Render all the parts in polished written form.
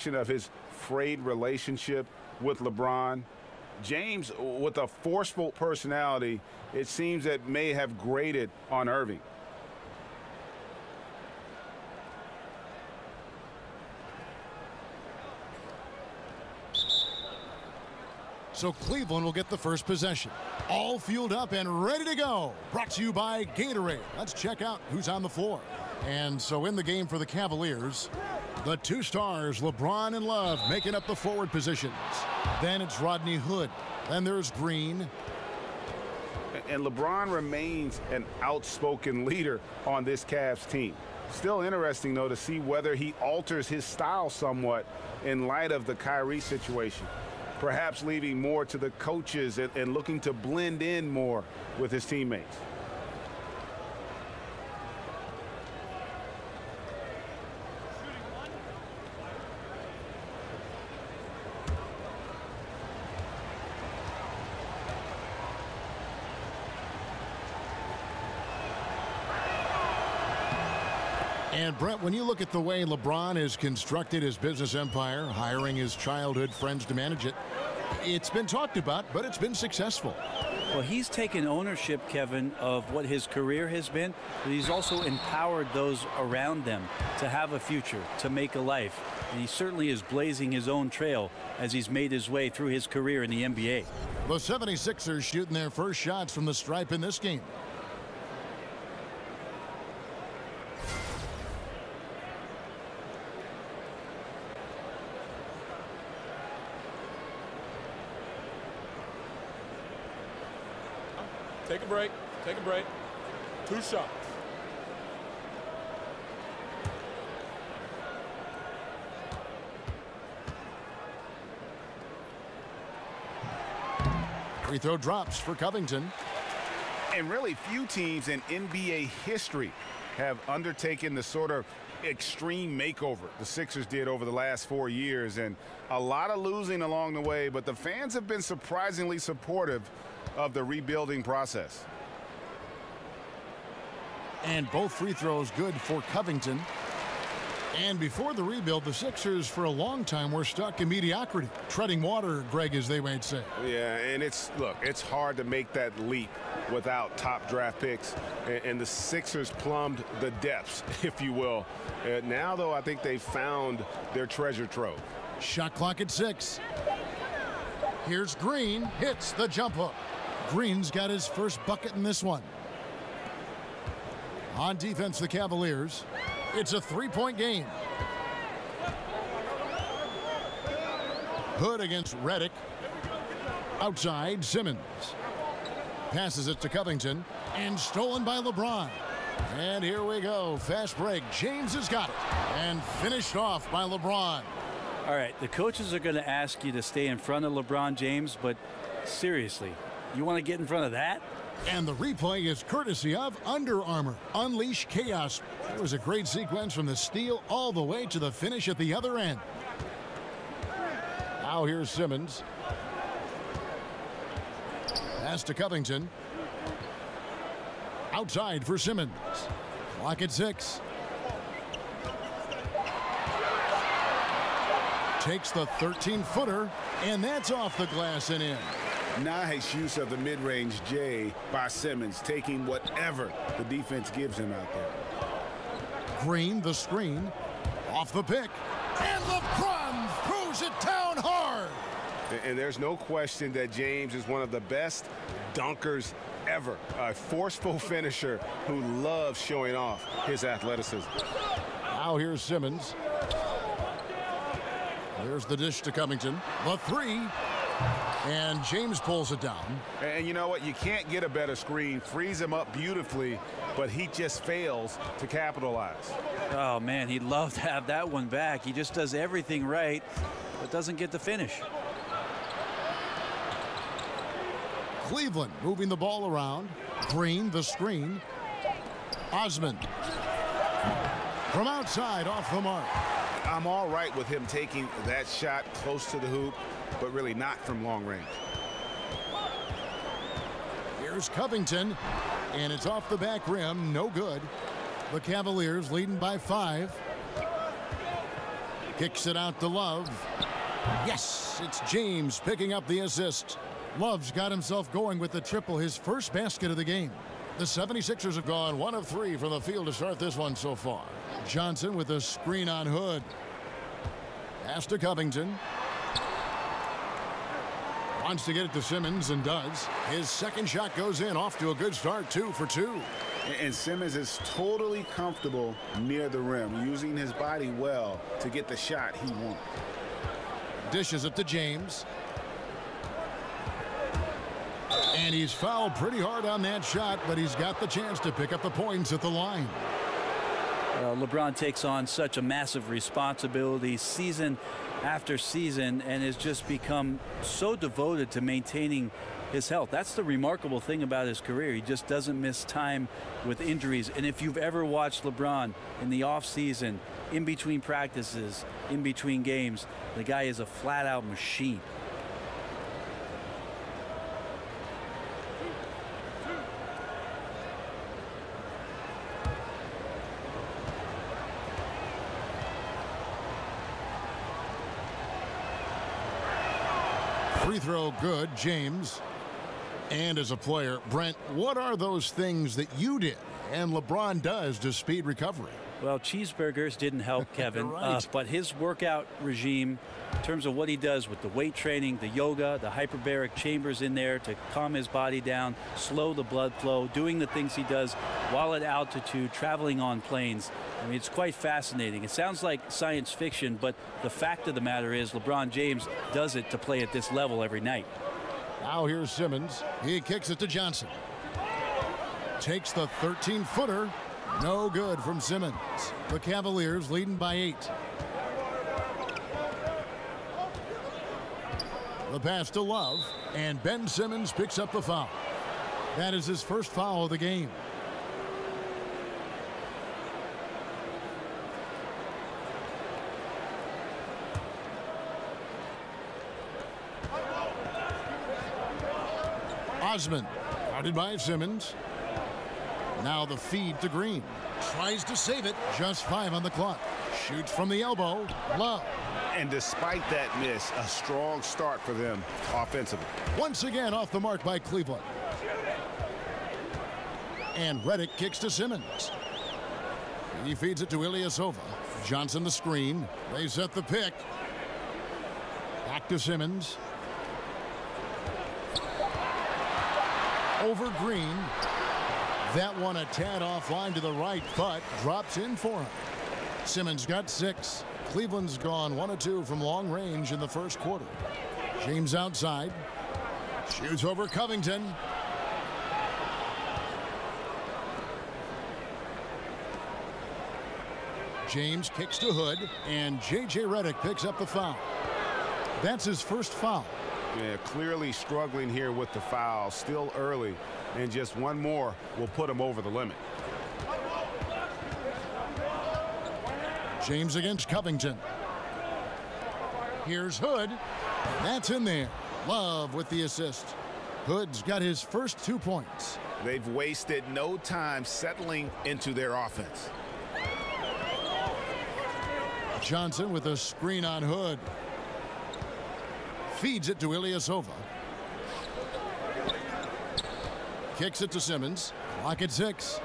Of his frayed relationship with LeBron. James, with a forceful personality, it seems that may have grated on Irving. So Cleveland will get the first possession. All fueled up and ready to go. Brought to you by Gatorade. Let's check out who's on the floor. And so in the game for the Cavaliers, the two stars, LeBron and Love, making up the forward positions. Then it's Rodney Hood. Then there's Green. And LeBron remains an outspoken leader on this Cavs team. Still interesting, though, to see whether he alters his style somewhat in light of the Kyrie situation. Perhaps leaving more to the coaches and looking to blend in more with his teammates. And Brett, when you look at the way LeBron has constructed his business empire, hiring his childhood friends to manage it, it's been talked about, but it's been successful. Well, he's taken ownership, Kevin, of what his career has been, but he's also empowered those around them to have a future, to make a life. And he certainly is blazing his own trail as he's made his way through his career in the NBA. The 76ers shooting their first shots from the stripe in this game. Take a break. Take a break. 2 shots. Free throw drops for Covington. And really few teams in NBA history have undertaken the sort of extreme makeover the Sixers did over the last 4 years. And a lot of losing along the way, but the fans have been surprisingly supportive of the rebuilding process. And both free throws good for Covington. And before the rebuild, the Sixers for a long time were stuck in mediocrity. Treading water, Greg, as they might say. Yeah, and it's hard to make that leap without top draft picks. And the Sixers plumbed the depths, if you will. Now, though, I think they found their treasure trove. Shot clock at 6. Here's Green, hits the jump hook. Green's got his first bucket in this one. On defense, the Cavaliers. It's a 3-point game. Hood against Redick. Outside, Simmons. Passes it to Covington. And stolen by LeBron. And here we go. Fast break. James has got it. And finished off by LeBron. All right, the coaches are going to ask you to stay in front of LeBron James, but seriously, you want to get in front of that? And the replay is courtesy of Under Armour. Unleash chaos. It was a great sequence from the steal all the way to the finish at the other end. Now here's Simmons. Pass to Covington. Outside for Simmons. Clock at 6. Takes the 13-footer, and that's off the glass and in. Nice use of the mid-range J by Simmons, taking whatever the defense gives him out there. Green, the screen, off the pick, and LeBron throws it down hard. And there's no question that James is one of the best dunkers ever. A forceful finisher who loves showing off his athleticism. Now here's Simmons. There's the dish to Covington. The 3. And James pulls it down. And you know what? You can't get a better screen. Frees him up beautifully, but he just fails to capitalize. Oh, man, he'd love to have that one back. He just does everything right, but doesn't get the finish. Cleveland moving the ball around. Green, the screen. Osman. From outside, off the mark. I'm all right with him taking that shot close to the hoop, but really not from long range. Here's Covington, and it's off the back rim, no good. The Cavaliers leading by 5. Kicks it out to Love. Yes, it's James picking up the assist. Love's got himself going with the triple, his first basket of the game. The 76ers have gone 1 of 3 from the field to start this one so far. Johnson with a screen on Hood. Pass to Covington. Wants to get it to Simmons and does. His second shot goes in, off to a good start, 2 for 2. And Simmons is totally comfortable near the rim, using his body well to get the shot he wants. Dishes it to James. And he's fouled pretty hard on that shot, but he's got the chance to pick up the points at the line. LeBron takes on such a massive responsibility season after season and has just become so devoted to maintaining his health. That's the remarkable thing about his career. He just doesn't miss time with injuries. And if you've ever watched LeBron in the off season, in between practices, in between games, the guy is a flat-out machine. Free throw good, James. And as a player, Brent, what are those things that you did and LeBron does to speed recovery? Well, cheeseburgers didn't help, Kevin, right. But his workout regime, in terms of what he does with the weight training, the yoga, the hyperbaric chambers in there to calm his body down, slow the blood flow, doing the things he does while at altitude, traveling on planes. I mean, it's quite fascinating. It sounds like science fiction, but the fact of the matter is LeBron James does it to play at this level every night. Now here's Simmons. He kicks it to Johnson. Takes the 13-footer. No good from Simmons. The Cavaliers leading by 8. The pass to Love, and Ben Simmons picks up the foul. That is his first foul of the game. Osman, guarded by Simmons. Now the feed to Green. Tries to save it. Just 5 on the clock. Shoots from the elbow. Love. And despite that miss, a strong start for them offensively. Once again off the mark by Cleveland. And Redick kicks to Simmons. He feeds it to Ilyasova. Johnson the screen. They set the pick. Back to Simmons. Over Green. That one a tad offline to the right, but drops in for him. Simmons got 6. Cleveland's gone 1 of 2 from long range in the first quarter. James outside. Shoots over Covington. James kicks to Hood, and J.J. Redick picks up the foul. That's his first foul. Yeah, clearly struggling here with the foul. Still early, and just one more will put him over the limit. James against Covington. Here's Hood. That's in there. Love with the assist. Hood's got his first 2 points. They've wasted no time settling into their offense. Johnson with a screen on Hood. Feeds it to Ilyasova. Kicks it to Simmons. Clock at 6.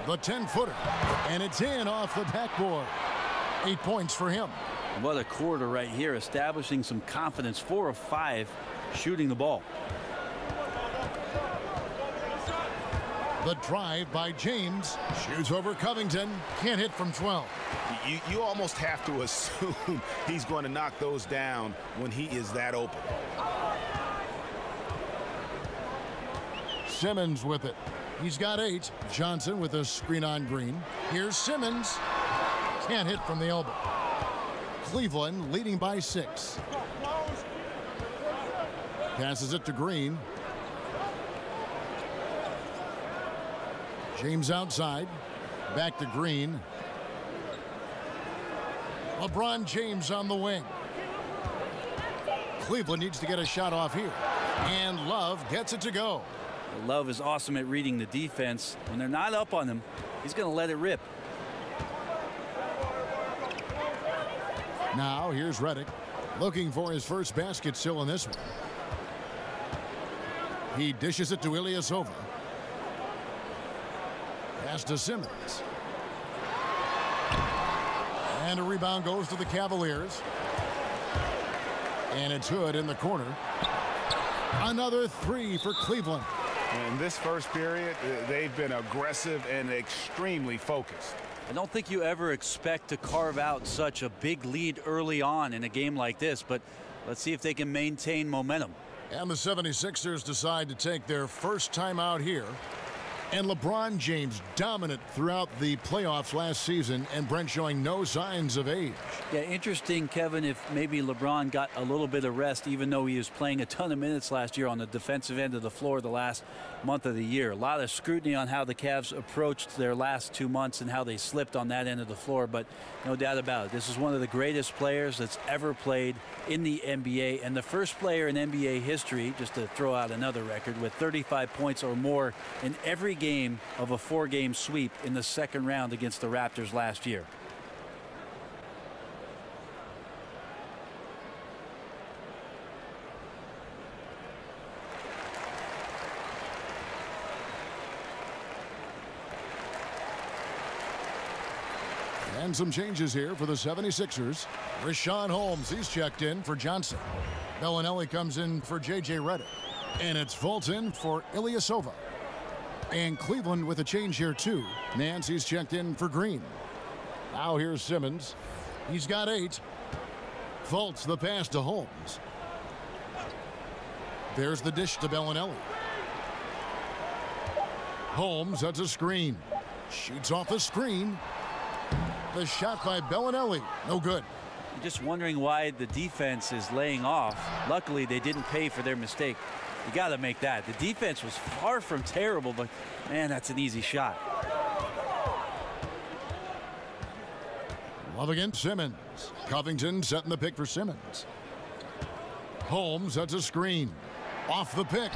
The 10-footer. And it's in off the backboard. 8 points for him. What a quarter right here, establishing some confidence. 4 of 5 shooting the ball. The drive by James. Shoots over Covington. Can't hit from 12. You almost have to assume he's going to knock those down when he is that open. Simmons with it. He's got 8. Johnson with a screen on Green. Here's Simmons. Can't hit from the elbow. Cleveland leading by 6. Passes it to Green. James outside. Back to Green. LeBron James on the wing. Cleveland needs to get a shot off here. And Love gets it to go. Love is awesome at reading the defense. When they're not up on him, he's going to let it rip. Now here's Redick looking for his first basket still in this one. He dishes it to Ilyasova. Pass to Simmons. And a rebound goes to the Cavaliers. And it's Hood in the corner. Another three for Cleveland. In this first period, they've been aggressive and extremely focused. I don't think you ever expect to carve out such a big lead early on in a game like this, but let's see if they can maintain momentum. And the 76ers decide to take their first timeout here. And LeBron James dominant throughout the playoffs last season, and Brent showing no signs of age. Yeah, interesting, Kevin, if maybe LeBron got a little bit of rest, even though he was playing a ton of minutes last year on the defensive end of the floor the last month of the year. A lot of scrutiny on how the Cavs approached their last 2 months and how they slipped on that end of the floor, but no doubt about it. This is one of the greatest players that's ever played in the NBA, and the first player in NBA history, just to throw out another record, with 35 points or more in every game of a 4-game sweep in the second round against the Raptors last year. And some changes here for the 76ers. Richaun Holmes, he's checked in for Johnson. Bellinelli comes in for J.J. Redick. And it's Fulton for Ilyasova. And Cleveland with a change here, too. Nancy's checked in for Green. Now here's Simmons. He's got 8. Fultz the pass to Holmes. There's the dish to Bellinelli. Holmes, that's a screen. Shoots off the screen. The shot by Bellinelli. No good. Just wondering why the defense is laying off. Luckily, they didn't pay for their mistake. You got to make that. The defense was far from terrible, but, man, that's an easy shot. Love against Simmons. Covington setting the pick for Simmons. Holmes, that's a screen. Off the pick.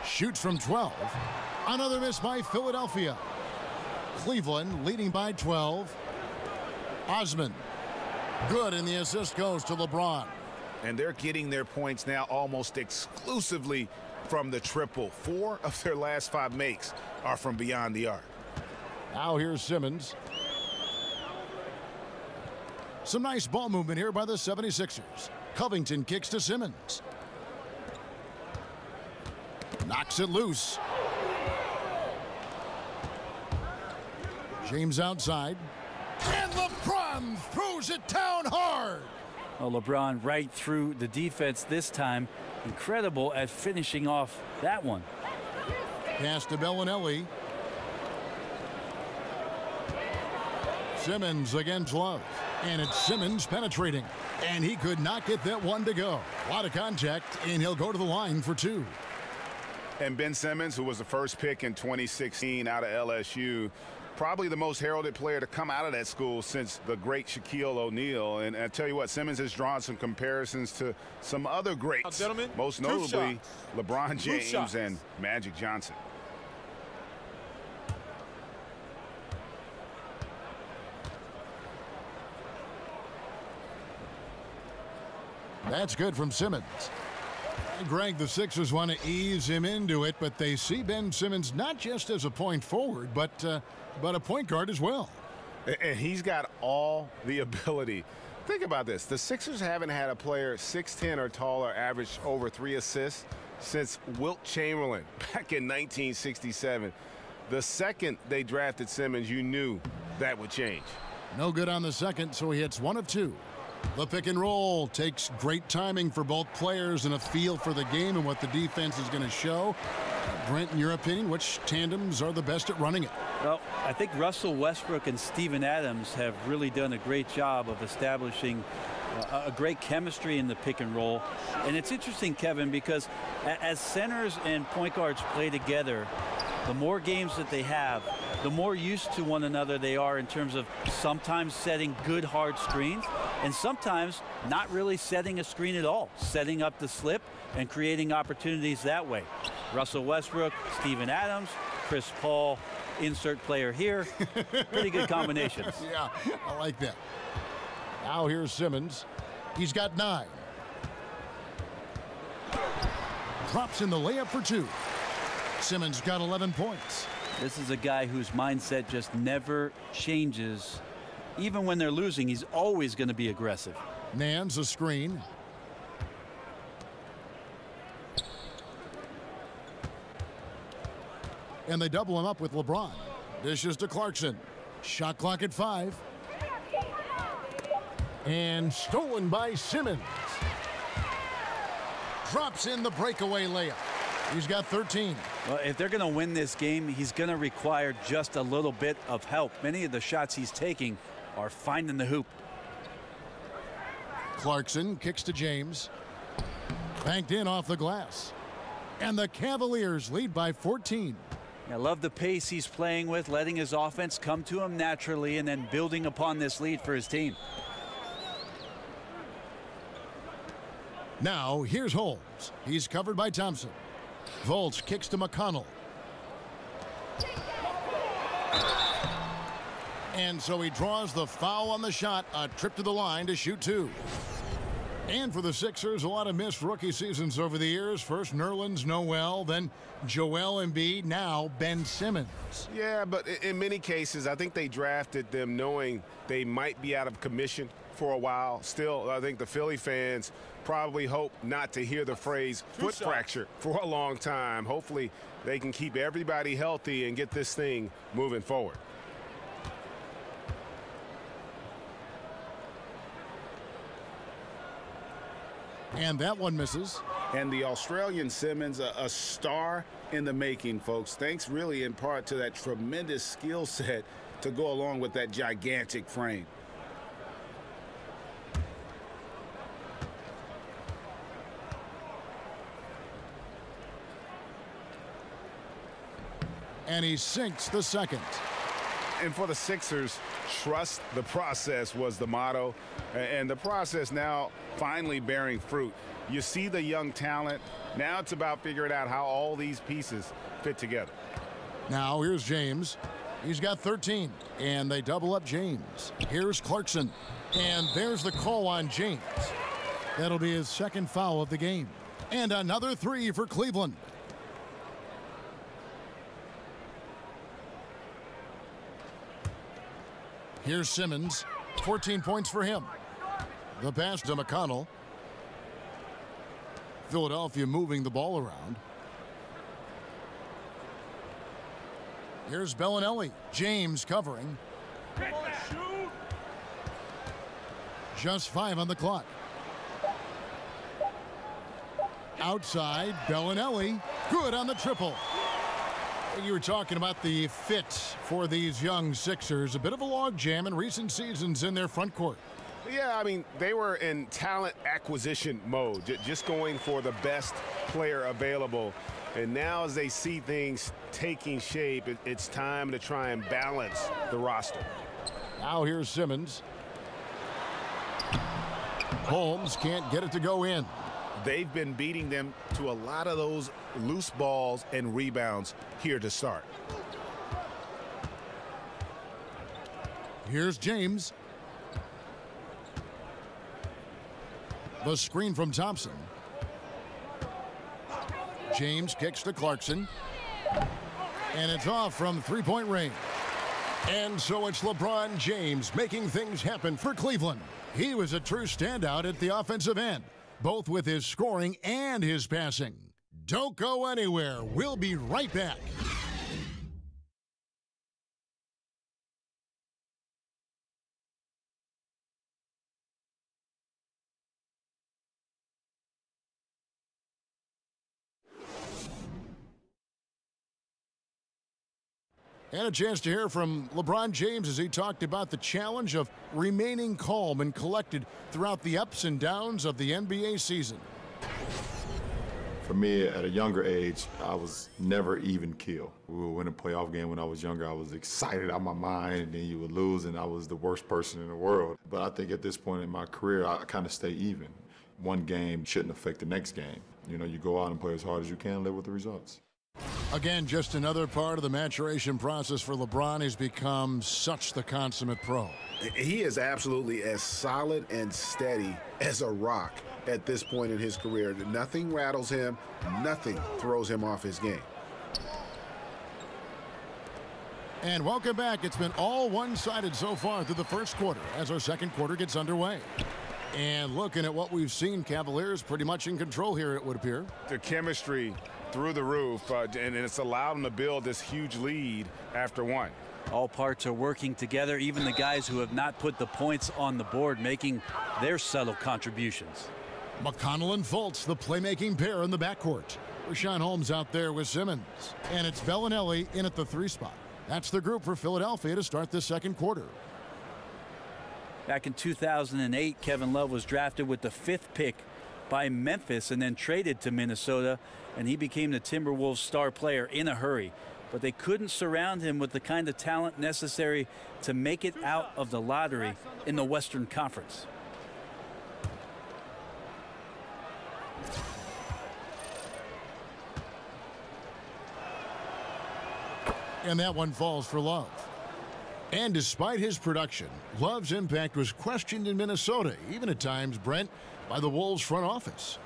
Shoots from 12. Another miss by Philadelphia. Cleveland leading by 12. Osman. Good, and the assist goes to LeBron. And they're getting their points now almost exclusively from the triple. 4 of their last 5 makes are from beyond the arc. Now here's Simmons. Some nice ball movement here by the 76ers. Covington kicks to Simmons. Knocks it loose. James outside. And LeBron throws it down hard. Well, LeBron right through the defense this time. Incredible at finishing off that one. Pass to Bellinelli. Simmons against Love. And it's Simmons penetrating. And he could not get that one to go. A lot of contact, and he'll go to the line for 2. And Ben Simmons, who was the first pick in 2016 out of LSU, probably the most heralded player to come out of that school since the great Shaquille O'Neal. And I tell you what, Simmons has drawn some comparisons to some other greats, most notably LeBron James and Magic Johnson. That's good from Simmons. Greg, the Sixers want to ease him into it, but they see Ben Simmons not just as a point forward, but a point guard as well. And he's got all the ability. Think about this. The Sixers haven't had a player 6'10 or taller average over 3 assists since Wilt Chamberlain back in 1967. The second they drafted Simmons, you knew that would change. No good on the second, so he hits 1 of 2. The pick and roll takes great timing for both players and a feel for the game and what the defense is going to show. Brent, in your opinion, which tandems are the best at running it? Well, I think Russell Westbrook and Steven Adams have really done a great job of establishing a great chemistry in the pick and roll. And it's interesting, Kevin, because as centers and point guards play together, The more games that they have, the more used to one another they are in terms of sometimes setting good hard screens and sometimes not really setting a screen at all, setting up the slip and creating opportunities that way. Russell Westbrook, Steven Adams, Chris Paul, insert player here. Pretty good combinations. Yeah, I like that. Now here's Simmons. He's got 9. Drops in the layup for 2. Simmons got 11 points. This is a guy whose mindset just never changes. Even when they're losing, he's always going to be aggressive. Nance a screen. And they double him up with LeBron. Dishes to Clarkson. Shot clock at 5. And stolen by Simmons. Drops in the breakaway layup. He's got 13. Well, if they're going to win this game, he's going to require just a little bit of help. Many of the shots he's taking are finding the hoop. Clarkson kicks to James. Banked in off the glass. And the Cavaliers lead by 14. I love the pace he's playing with, letting his offense come to him naturally and then building upon this lead for his team. Now here's Holmes. He's covered by Thompson. Volts kicks to McConnell. And so he draws the foul on the shot. A trip to the line to shoot 2. And for the Sixers, a lot of missed rookie seasons over the years. First Nerlens Noel, then Joel Embiid, now Ben Simmons. Yeah, but in many cases, I think they drafted them knowing they might be out of commission for a while. Still, I think the Philly fans probably hope not to hear the phrase foot fracture for a long time. Hopefully, they can keep everybody healthy and get this thing moving forward. And that one misses. And the Australian Simmons, a star in the making, folks. Thanks really in part to that tremendous skill set to go along with that gigantic frame. And he sinks the second. And for the Sixers, trust the process was the motto. And the process now finally bearing fruit. You see the young talent. Now it's about figuring out how all these pieces fit together. Now here's James. He's got 13. And they double up James. Here's Clarkson. And there's the call on James. That'll be his second foul of the game. And another 3 for Cleveland. Here's Simmons. 14 points for him. The pass to McConnell. Philadelphia moving the ball around. Here's Bellinelli. James covering. Just 5 on the clock. Outside, Bellinelli. Good on the triple. You were talking about the fit for these young Sixers. A bit of a logjam in recent seasons in their front court. Yeah, I mean, they were in talent acquisition mode, just going for the best player available. And now as they see things taking shape, it's time to try and balance the roster. Now here's Simmons. Holmes can't get it to go in. They've been beating them to a lot of those loose balls and rebounds here to start. Here's James. The screen from Thompson. James kicks to Clarkson. And it's off from three-point range. And so it's LeBron James making things happen for Cleveland. He was a true standout at the offensive end, both with his scoring and his passing. Don't go anywhere. We'll be right back. And a chance to hear from LeBron James as he talked about the challenge of remaining calm and collected throughout the ups and downs of the NBA season. For me, at a younger age, I was never even killed. We would win a playoff game when I was younger. I was excited out of my mind, and then you would lose, and I was the worst person in the world. But I think at this point in my career, I kind of stay even. One game shouldn't affect the next game. You know, you go out and play as hard as you can and live with the results. Again, just another part of the maturation process for LeBron. He's become such the consummate pro. He is absolutely as solid and steady as a rock at this point in his career. Nothing rattles him, nothing throws him off his game. And welcome back. It's been all one-sided so far through the first quarter as our second quarter gets underway. And looking at what we've seen, Cavaliers pretty much in control here, it would appear. The chemistry through the roof, and it's allowed them to build this huge lead after one. All parts are working together, even the guys who have not put the points on the board making their subtle contributions. McConnell and Fultz, the playmaking pair in the backcourt. Rashawn Holmes out there with Simmons. And it's Bellinelli in at the 3 spot. That's the group for Philadelphia to start this second quarter. Back in 2008, Kevin Love was drafted with the 5th pick by Memphis and then traded to Minnesota, and he became the Timberwolves star player in a hurry. But they couldn't surround him with the kind of talent necessary to make it out of the lottery in the Western Conference. And that one falls for Love. And despite his production, Love's impact was questioned in Minnesota, even at times, Brent, by the Wolves front office.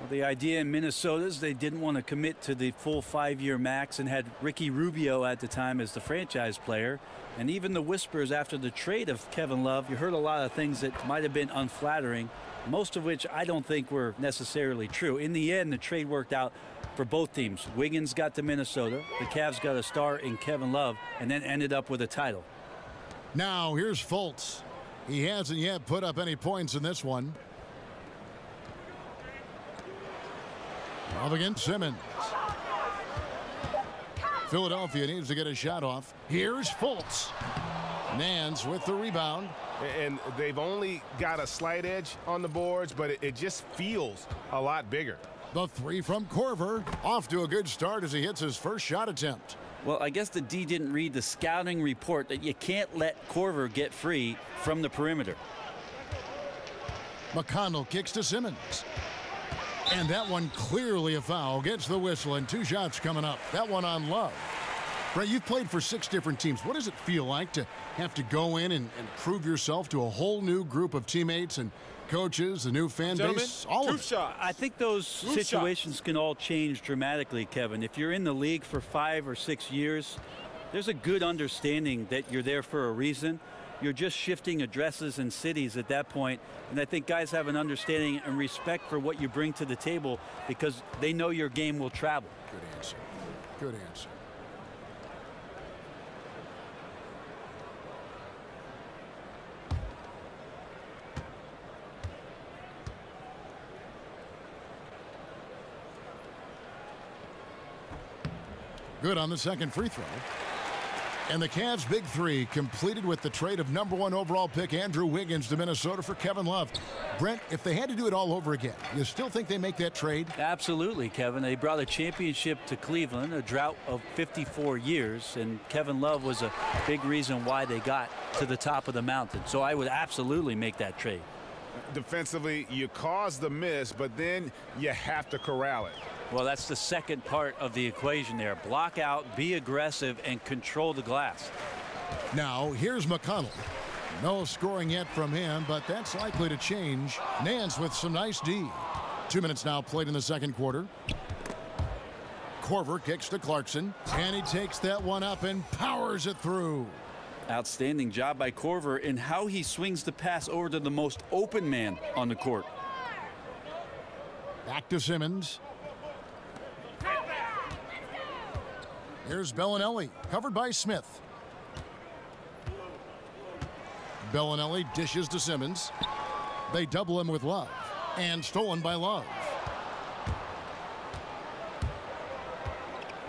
Well, the idea in Minnesota is they didn't want to commit to the full 5-year max and had Ricky Rubio at the time as the franchise player. And even the whispers after the trade of Kevin Love, you heard a lot of things that might have been unflattering, most of which I don't think were necessarily true. In the end, the trade worked out for both teams. Wiggins got to Minnesota, the Cavs got a star in Kevin Love, and then ended up with a title. Now here's Fultz. He hasn't yet put up any points in this one. Love against Simmons. Philadelphia needs to get a shot off. Here's Fultz. Nance with the rebound. And they've only got a slight edge on the boards, but it just feels a lot bigger. The 3 from Korver. Off to a good start as he hits his first shot attempt. Well, I guess the D didn't read the scouting report that you can't let Korver get free from the perimeter. McConnell kicks to Simmons. And that one clearly a foul. Gets the whistle, and 2 shots coming up. That one on Love. Brett, you've played for 6 different teams. What does it feel like to have to go in and prove yourself to a whole new group of teammates and coaches, the new fan base? All of it. I think those situations can all change dramatically, Kevin. If you're in the league for 5 or 6 years, there's a good understanding that you're there for a reason. You're just shifting addresses and cities at that point, and I think guys have an understanding and respect for what you bring to the table because they know your game will travel. Good answer. Good answer. Good on the second free throw. And the Cavs' big 3 completed with the trade of #1 overall pick Andrew Wiggins to Minnesota for Kevin Love. Brent, if they had to do it all over again, you still think they make that trade? Absolutely, Kevin. They brought a championship to Cleveland, a drought of 54 years, and Kevin Love was a big reason why they got to the top of the mountain. So I would absolutely make that trade. Defensively, you cause the miss, but then you have to corral it. Well, that's the second part of the equation there. Block out, be aggressive, and control the glass. Now, here's McConnell. No scoring yet from him, but that's likely to change. Nance with some nice D. 2 minutes now played in the second quarter. Korver kicks to Clarkson, and he takes that one up and powers it through. Outstanding job by Korver in how he swings the pass over to the most open man on the court. Back to Simmons. Here's Bellinelli, covered by Smith. Bellinelli dishes to Simmons. They double him with Love, and stolen by Love.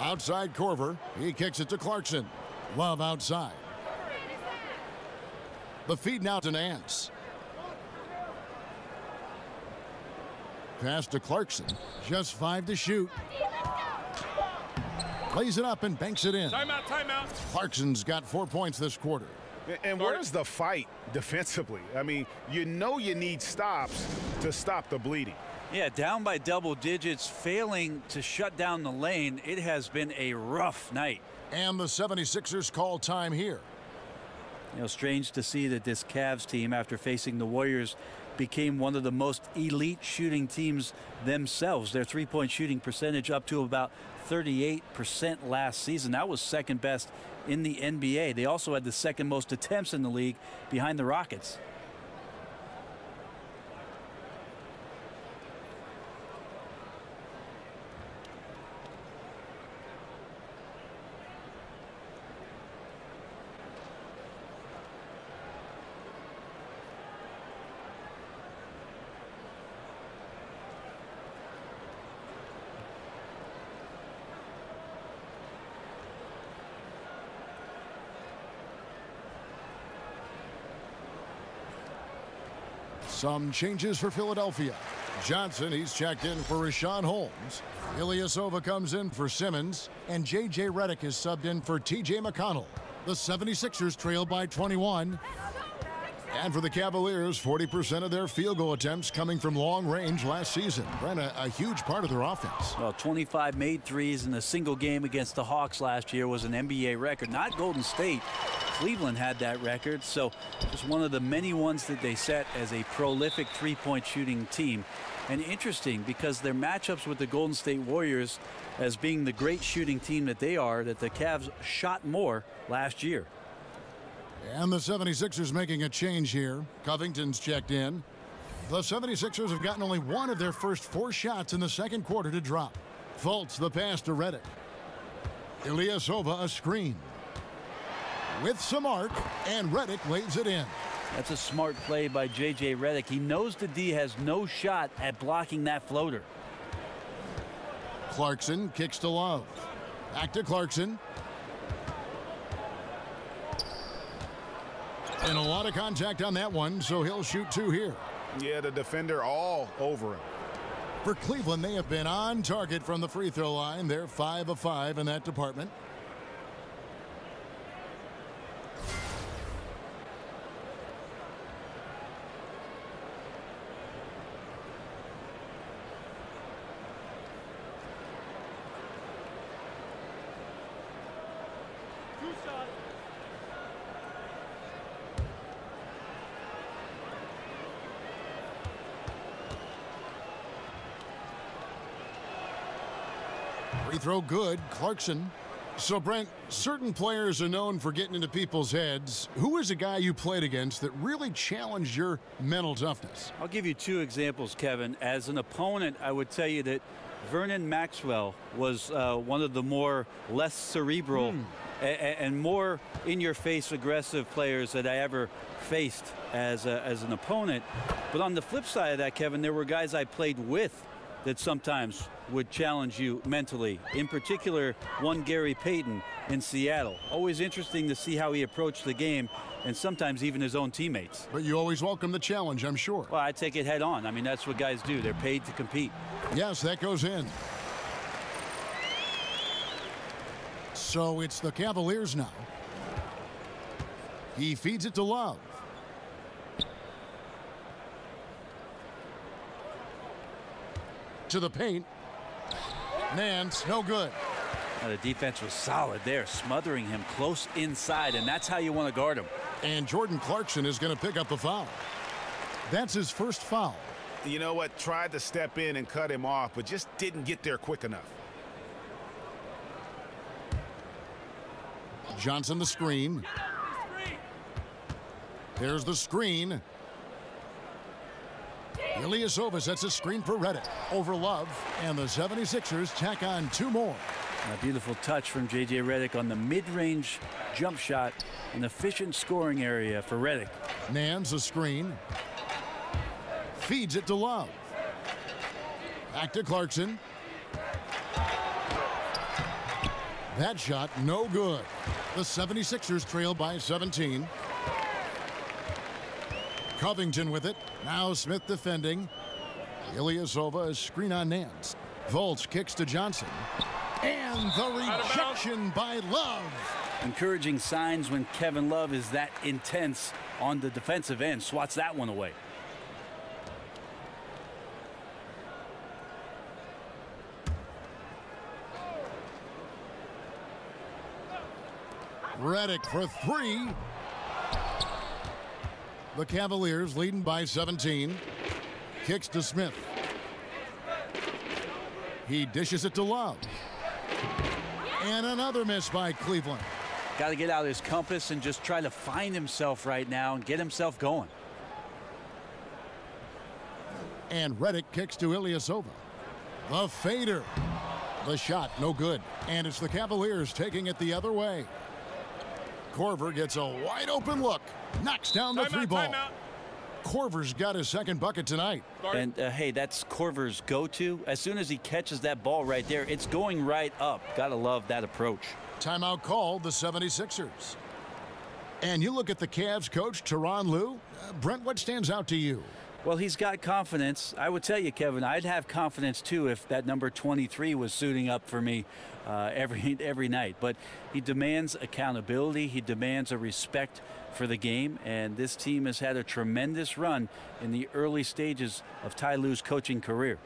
Outside Korver, he kicks it to Clarkson. Love outside. The feed now to Nance. Pass to Clarkson. Just 5 to shoot. Lays it up and banks it in. Timeout, timeout. Clarkson's got 4 points this quarter. And where's the fight defensively? I mean, you need stops to stop the bleeding. Yeah, down by double digits, failing to shut down the lane. It has been a rough night. And the 76ers call time here. You know, strange to see that this Cavs team, after facing the Warriors, became one of the most elite shooting teams themselves. Their three-point shooting percentage up to about 38% last season. That was second best in the NBA. They also had the second most attempts in the league behind the Rockets. Some changes for Philadelphia. Johnson, he's checked in for Rashawn Holmes. Ilyasova comes in for Simmons. And J.J. Redick is subbed in for T.J. McConnell. The 76ers trail by 21. And for the Cavaliers, 40% of their field goal attempts coming from long range last season. Ran a huge part of their offense. Well, 25 made threes in a single game against the Hawks last year was an NBA record. Not Golden State. Cleveland had that record, so just one of the many ones that they set as a prolific three-point shooting team. And interesting, because their matchups with the Golden State Warriors, as being the great shooting team that they are, that the Cavs shot more last year. And the 76ers making a change here. Covington's checked in. The 76ers have gotten only one of their first 4 shots in the second quarter to drop. Fultz the pass to Redick. Ilyasova a screen. With some arc, and Redick lays it in. That's a smart play by J.J. Redick. He knows the D has no shot at blocking that floater. Clarkson kicks to Love. Back to Clarkson. And a lot of contact on that one, so he'll shoot 2 here. Yeah, the defender all over him. For Cleveland, they have been on target from the free throw line. They're 5 of 5 in that department. Free throw good. Clarkson. So, Brent, certain players are known for getting into people's heads. Who is a guy you played against that really challenged your mental toughness? I'll give you 2 examples, Kevin. As an opponent, I would tell you that Vernon Maxwell was one of the less cerebral and more in-your-face aggressive players that I ever faced as an opponent. But on the flip side of that, Kevin, there were guys I played with that sometimes would challenge you mentally. In particular, one Gary Payton in Seattle. Always interesting to see how he approached the game, and sometimes even his own teammates. But you always welcome the challenge, I'm sure. Well, I take it head on. I mean, that's what guys do. They're paid to compete. Yes, that goes in. So it's the Cavaliers now. He feeds it to Love. To the paint. Nance, no good. Now, the defense was solid there, smothering him close inside, and that's how you want to guard him. And Jordan Clarkson is going to pick up the foul. That's his first foul. You know what? Tried to step in and cut him off, but just didn't get there quick enough. Johnson the screen. There's the screen. Ilyasova sets a screen for Redick. Over Love, and the 76ers tack on 2 more. A beautiful touch from J.J. Redick on the mid-range jump shot, an efficient scoring area for Redick. Nance a screen. Feeds it to Love. Back to Clarkson. That shot no good. The 76ers trail by 17. Covington with it. Now Smith defending. Ilyasova, a screen on Nance. Fultz kicks to Johnson. And the rejection by Love. Encouraging signs when Kevin Love is that intense on the defensive end. Swats that one away. Redick for three. The Cavaliers leading by 17. Kicks to Smith. He dishes it to Love. And another miss by Cleveland. Got to get out his compass and just try to find himself right now and get himself going. And Redick kicks to Ilyasova. The fader. The shot, no good. And it's the Cavaliers taking it the other way. Korver gets a wide open look. Knocks down the three ball. Korver's got his second bucket tonight. And hey, that's Korver's go-to. As soon as he catches that ball right there, it's going right up. Gotta love that approach. Timeout called the 76ers. And you look at the Cavs coach, Tyronn Lue. Brent, what stands out to you? Well, he's got confidence. I would tell you, Kevin, I'd have confidence too if that number 23 was suiting up for me every night. But he demands accountability. He demands a respect for the game. And this team has had a tremendous run in the early stages of Ty Lue's coaching career.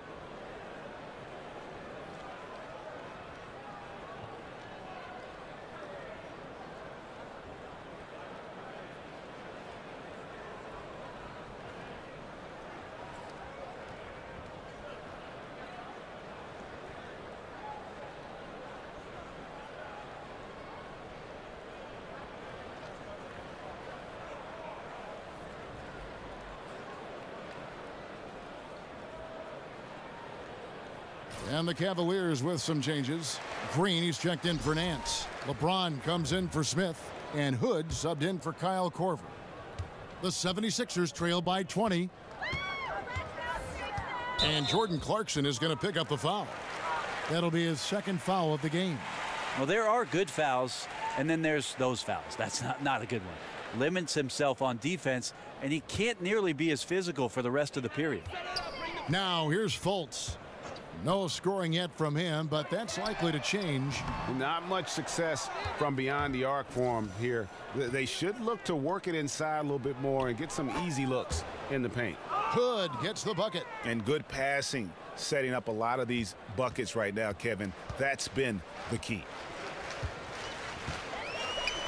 And the Cavaliers with some changes. Green, he's checked in for Nance. LeBron comes in for Smith. And Hood subbed in for Kyle Korver. The 76ers trail by 20. And Jordan Clarkson is going to pick up the foul. That'll be his second foul of the game. Well, there are good fouls, and then there's those fouls. That's not a good one. Limits himself on defense, and he can't nearly be as physical for the rest of the period. Now here's Fultz. No scoring yet from him, but that's likely to change. Not much success from beyond the arc for him here. They should look to work it inside a little bit more and get some easy looks in the paint. Hood gets the bucket. And good passing, setting up a lot of these buckets right now, Kevin. That's been the key.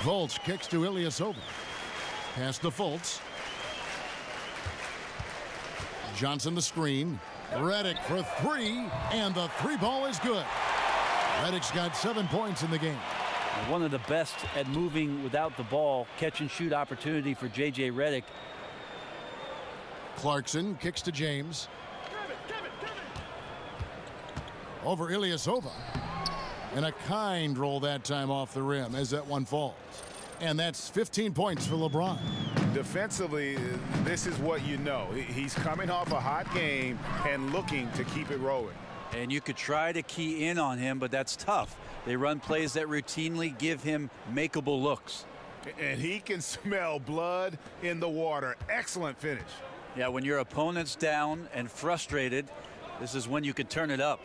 Fultz kicks to Ilyasova. Pass to Fultz. Johnson the screen. Redick for three, and the three ball is good. Redick's got 7 points in the game. One of the best at moving without the ball. Catch and shoot opportunity for J.J. Redick. Clarkson kicks to James. Over Ilyasova. And a kind roll that time off the rim as that one falls. And that's 15 points for LeBron. Defensively, this is what you know. He's coming off a hot game and looking to keep it rolling. And you could try to key in on him, but that's tough. They run plays that routinely give him makeable looks. And he can smell blood in the water. Excellent finish. Yeah, when your opponent's down and frustrated, this is when you can turn it up.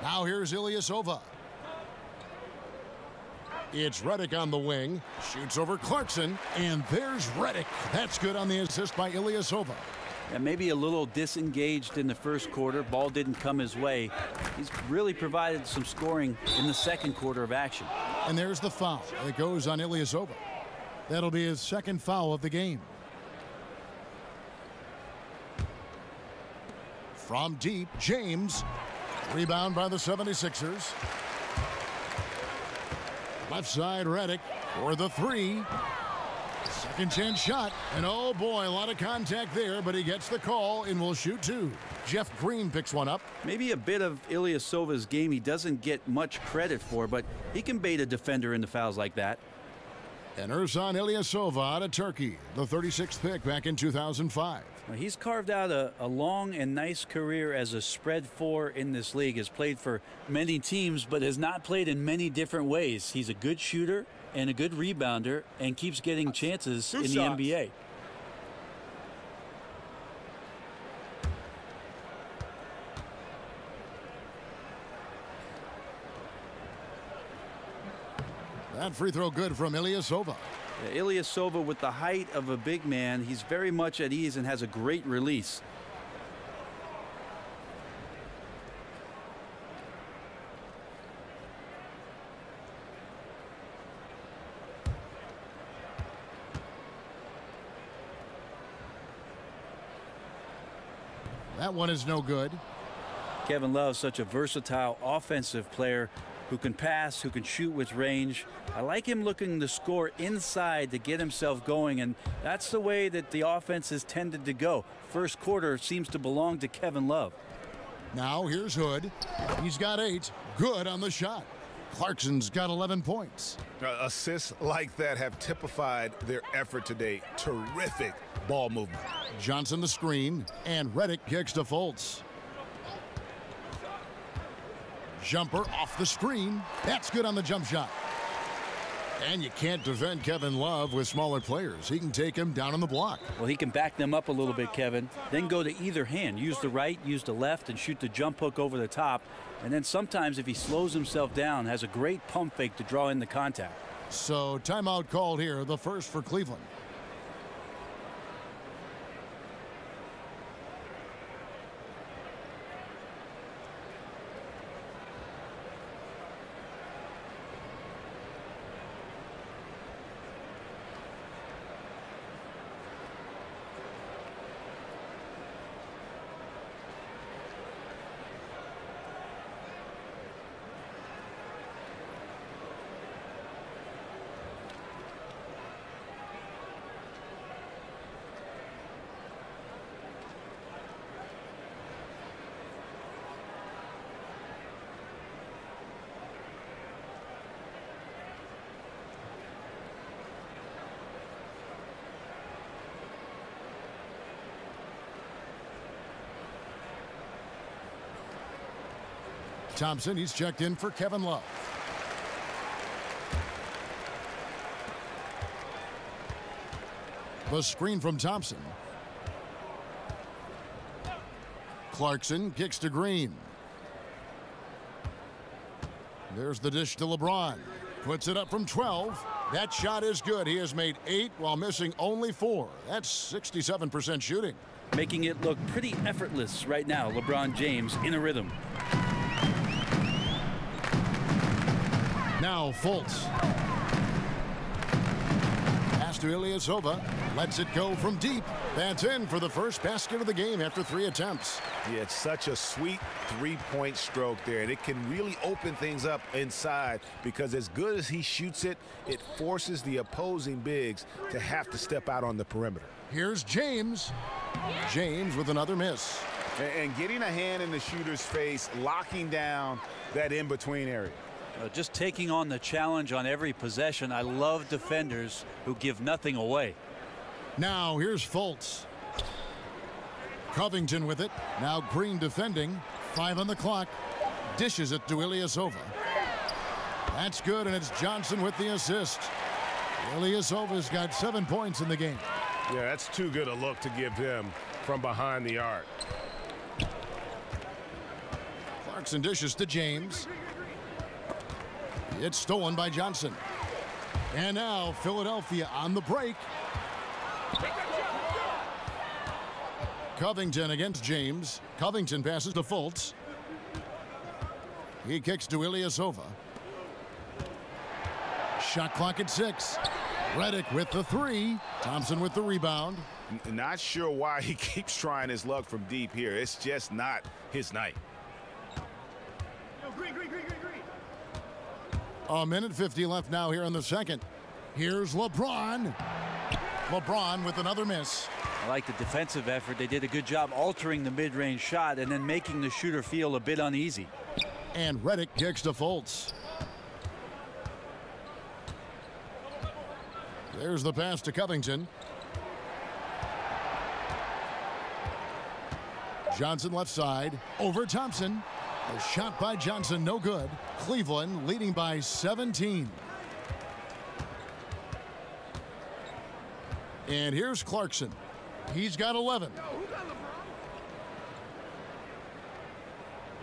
Now here's Ilyasova. It's Redick on the wing. Shoots over Clarkson. And there's Redick. That's good on the assist by Ilyasova. And maybe a little disengaged in the first quarter. Ball didn't come his way. He's really provided some scoring in the second quarter of action. And there's the foul. It goes on Ilyasova. That'll be his second foul of the game. From deep, James. Rebound by the 76ers. Left side, Redick for the three. Second chance shot. And oh boy, a lot of contact there, but he gets the call and will shoot two. Jeff Green picks one up. Maybe a bit of Ilyasova's game he doesn't get much credit for, but he can bait a defender into fouls like that. And Ersan Ilyasova out of Turkey, the 36th pick back in 2005. Well, he's carved out a long and nice career as a spread four in this league. Has played for many teams, but has not played in many different ways. He's a good shooter and a good rebounder and keeps getting chances in the NBA. That free throw good from Ilyasova. Ilyasova, with the height of a big man, he's very much at ease and has a great release. That one is no good. Kevin Love, such a versatile offensive player who can pass, who can shoot with range. I like him looking to score inside to get himself going, and that's the way that the offense has tended to go. First quarter seems to belong to Kevin Love. Now here's Hood. He's got 8. Good on the shot. Clarkson's got 11 points. Assists like that have typified their effort today. Terrific ball movement. Johnson the screen, and Redick kicks to Fultz. Jumper off the screen. That's good on the jump shot. And you can't defend Kevin Love with smaller players. He can take him down on the block. Well, he can back them up a little bit, Kevin. Then go to either hand. Use the right, use the left, and shoot the jump hook over the top. And then sometimes if he slows himself down, has a great pump fake to draw in the contact. So timeout called here, the first for Cleveland. Thompson, he's checked in for Kevin Love. The screen from Thompson. Clarkson kicks to Green. There's the dish to LeBron. Puts it up from 12. That shot is good. He has made 8 while missing only 4. That's 67% shooting. Making it look pretty effortless right now. LeBron James in a rhythm. Now Fultz. Pass to Ilyasova. Lets it go from deep. That's in for the first basket of the game after 3 attempts. Yeah, it's such a sweet three-point stroke there, and it can really open things up inside because as good as he shoots it, it forces the opposing bigs to have to step out on the perimeter. Here's James. James with another miss. And getting a hand in the shooter's face, locking down that in-between area. Just taking on the challenge on every possession. I love defenders who give nothing away. Now here's Fultz. Covington with it. Now Green defending. 5 on the clock. Dishes it to Ilyasova. That's good, and it's Johnson with the assist. Ilyasova's got 7 points in the game. Yeah, that's too good a look to give him from behind the arc. Clarkson dishes to James. It's stolen by Johnson. And now Philadelphia on the break. Covington against James. Covington passes to Fultz. He kicks to Ilyasova. Shot clock at 6. Redick with the 3. Thompson with the rebound. Not sure why he keeps trying his luck from deep here. It's just not his night. A minute 50 left now here in the second. Here's LeBron. LeBron with another miss. I like the defensive effort. They did a good job altering the mid-range shot and then making the shooter feel a bit uneasy. And Redick kicks to Fultz. There's the pass to Covington. Johnson left side. Over Thompson. A shot by Johnson, no good. Cleveland leading by 17. And here's Clarkson. He's got 11.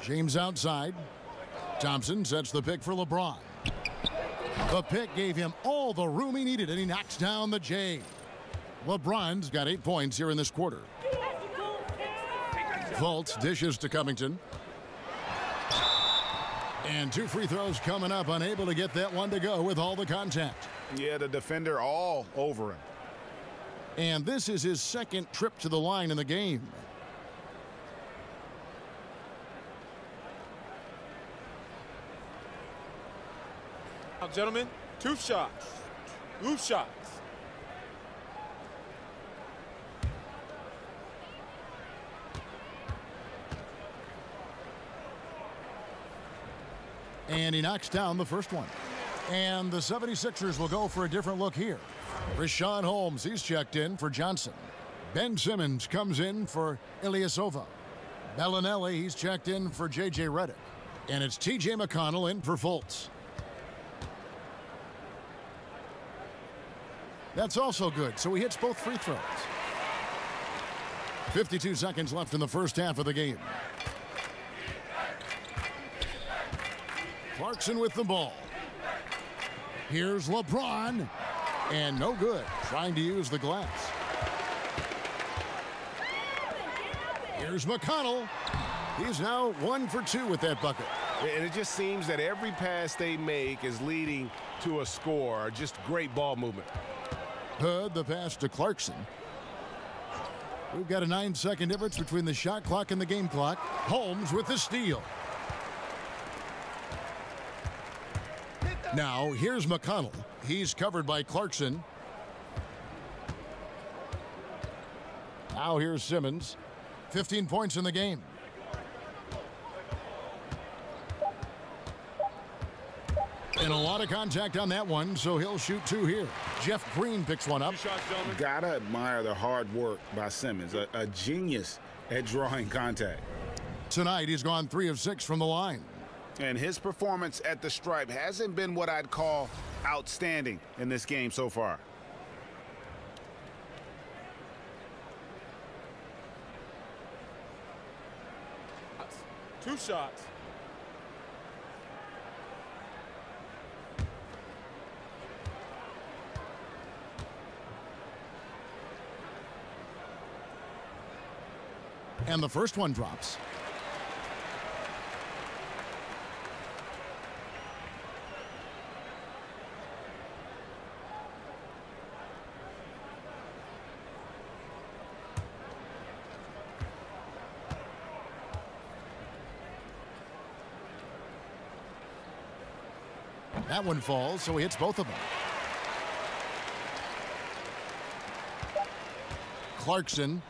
James outside. Thompson sets the pick for LeBron. The pick gave him all the room he needed, and he knocks down the J. LeBron's got 8 points here in this quarter. Fultz dishes to Covington. And 2 free throws coming up, unable to get that one to go with all the contact. Yeah, the defender all over him. And this is his second trip to the line in the game. Now, gentlemen, 2 shots. 2 shots. And he knocks down the first one. And the 76ers will go for a different look here. Rashawn Holmes, he's checked in for Johnson. Ben Simmons comes in for Ilyasova. Bellinelli, he's checked in for J.J. Redick. And it's T.J. McConnell in for Fultz. That's also good, so he hits both free throws. 52 seconds left in the first half of the game. Clarkson with the ball. Here's LeBron. And no good. Trying to use the glass. Here's McConnell. He's now 1 for 2 with that bucket. And it just seems that every pass they make is leading to a score. Just great ball movement. Hood, the pass to Clarkson. We've got a 9-second difference between the shot clock and the game clock. Holmes with the steal. Now, here's McConnell. He's covered by Clarkson. Now here's Simmons. 15 points in the game. And a lot of contact on that one, so he'll shoot 2 here. Jeff Green picks one up. Gotta admire the hard work by Simmons, a genius at drawing contact. Tonight, he's gone 3 of 6 from the line. And his performance at the stripe hasn't been what I'd call outstanding in this game so far. Two shots. And the first one drops. That one falls, so he hits both of them. Clarkson.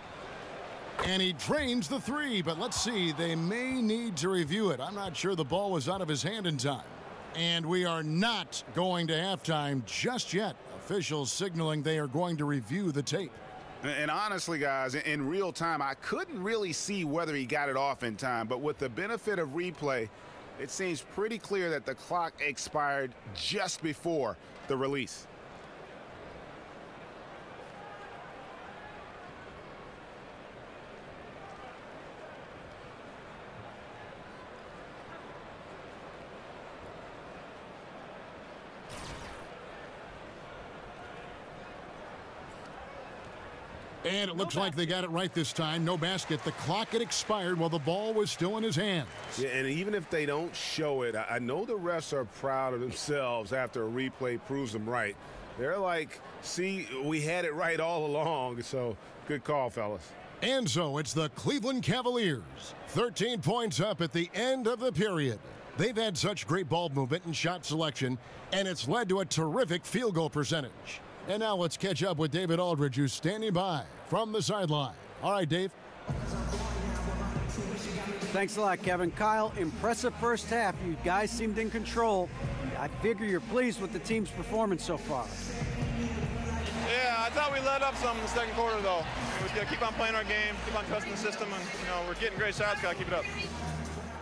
And he drains the 3, but let's see. They may need to review it. I'm not sure the ball was out of his hand in time. And we are not going to halftime just yet. Officials signaling they are going to review the tape. And honestly, guys, in real time, I couldn't really see whether he got it off in time. But with the benefit of replay, it seems pretty clear that the clock expired just before the release. And it looks like they got it right this time. No basket. The clock had expired while the ball was still in his hands. Yeah, and even if they don't show it, I know the refs are proud of themselves after a replay proves them right. They're like, see, we had it right all along. So good call, fellas. And so it's the Cleveland Cavaliers. 13 points up at the end of the period. They've had such great ball movement and shot selection, and it's led to a terrific field goal percentage. And now let's catch up with David Aldridge, who's standing by from the sideline. All right, Dave. Thanks a lot, Kevin. Kyle, impressive first half. You guys seemed in control. I figure you're pleased with the team's performance so far. Yeah, I thought we let up some in the second quarter, though. We got to keep on playing our game, keep on trusting the system, and, we're getting great shots. Got to keep it up.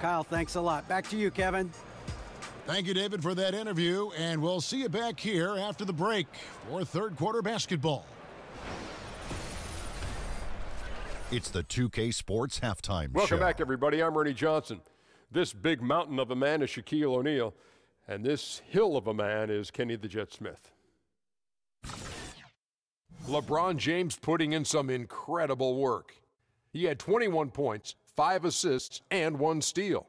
Kyle, thanks a lot. Back to you, Kevin. Thank you, David, for that interview, and we'll see you back here after the break for third quarter basketball. It's the 2K Sports Halftime Show. Welcome back, everybody. I'm Ernie Johnson. This big mountain of a man is Shaquille O'Neal. And this hill of a man is Kenny the Jet Smith. LeBron James putting in some incredible work. He had 21 points, 5 assists, and 1 steal.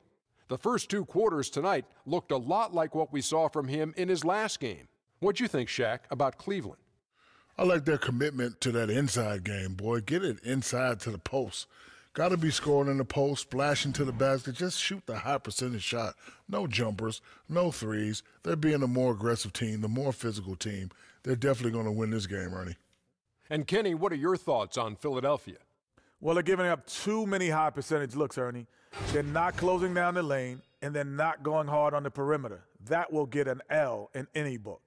The first 2 quarters tonight looked a lot like what we saw from him in his last game. What'd you think, Shaq, about Cleveland? I like their commitment to that inside game, boy. Get it inside to the post. Got to be scoring in the post, splashing to the basket. Just shoot the high percentage shot. No jumpers, no threes. They're being a more aggressive team, the more physical team. They're definitely going to win this game, Ernie. And Kenny, what are your thoughts on Philadelphia? Well, they're giving up too many high percentage looks, Ernie. They're not closing down the lane, and they're not going hard on the perimeter. That will get an L in any book.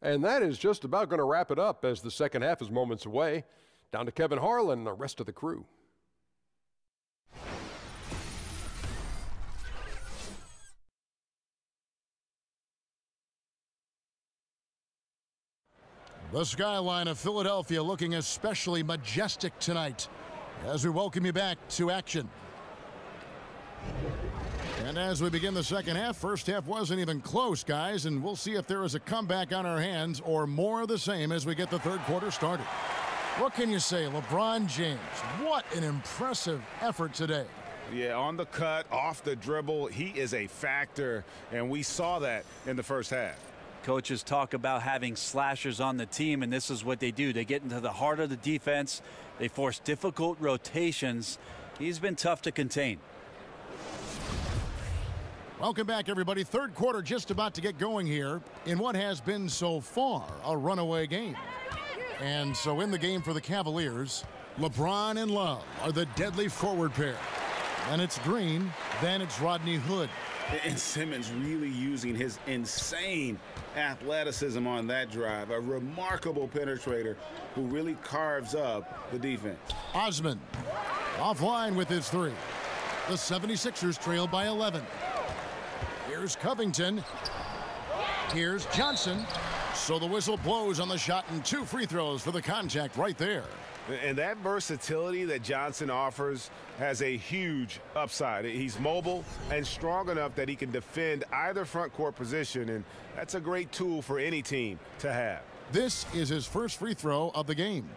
And that is just about going to wrap it up as the second half is moments away. Down to Kevin Harlan and the rest of the crew. The skyline of Philadelphia looking especially majestic tonight as we welcome you back to action. And as we begin the second half, first half wasn't even close, guys, and we'll see if there is a comeback on our hands or more of the same as we get the third quarter started. What can you say, LeBron James? What an impressive effort today. Yeah, on the cut, off the dribble, he is a factor, and we saw that in the first half. Coaches talk about having slashers on the team, and this is what they do. They get into the heart of the defense. They force difficult rotations. He's been tough to contain. Welcome back, everybody. Third quarter just about to get going here in what has been so far a runaway game. And so in the game for the Cavaliers, LeBron and Love are the deadly forward pair. Then it's Green, then it's Rodney Hood. And Simmons really using his insane athleticism on that drive. A remarkable penetrator who really carves up the defense. Osman offline with his 3. The 76ers trail by 11. Here's Covington. Here's Johnson. So the whistle blows on the shot and 2 free throws for the contact right there. And that versatility that Johnson offers has a huge upside. He's mobile and strong enough that he can defend either front court position, and that's a great tool for any team to have. This is his first free throw of the game.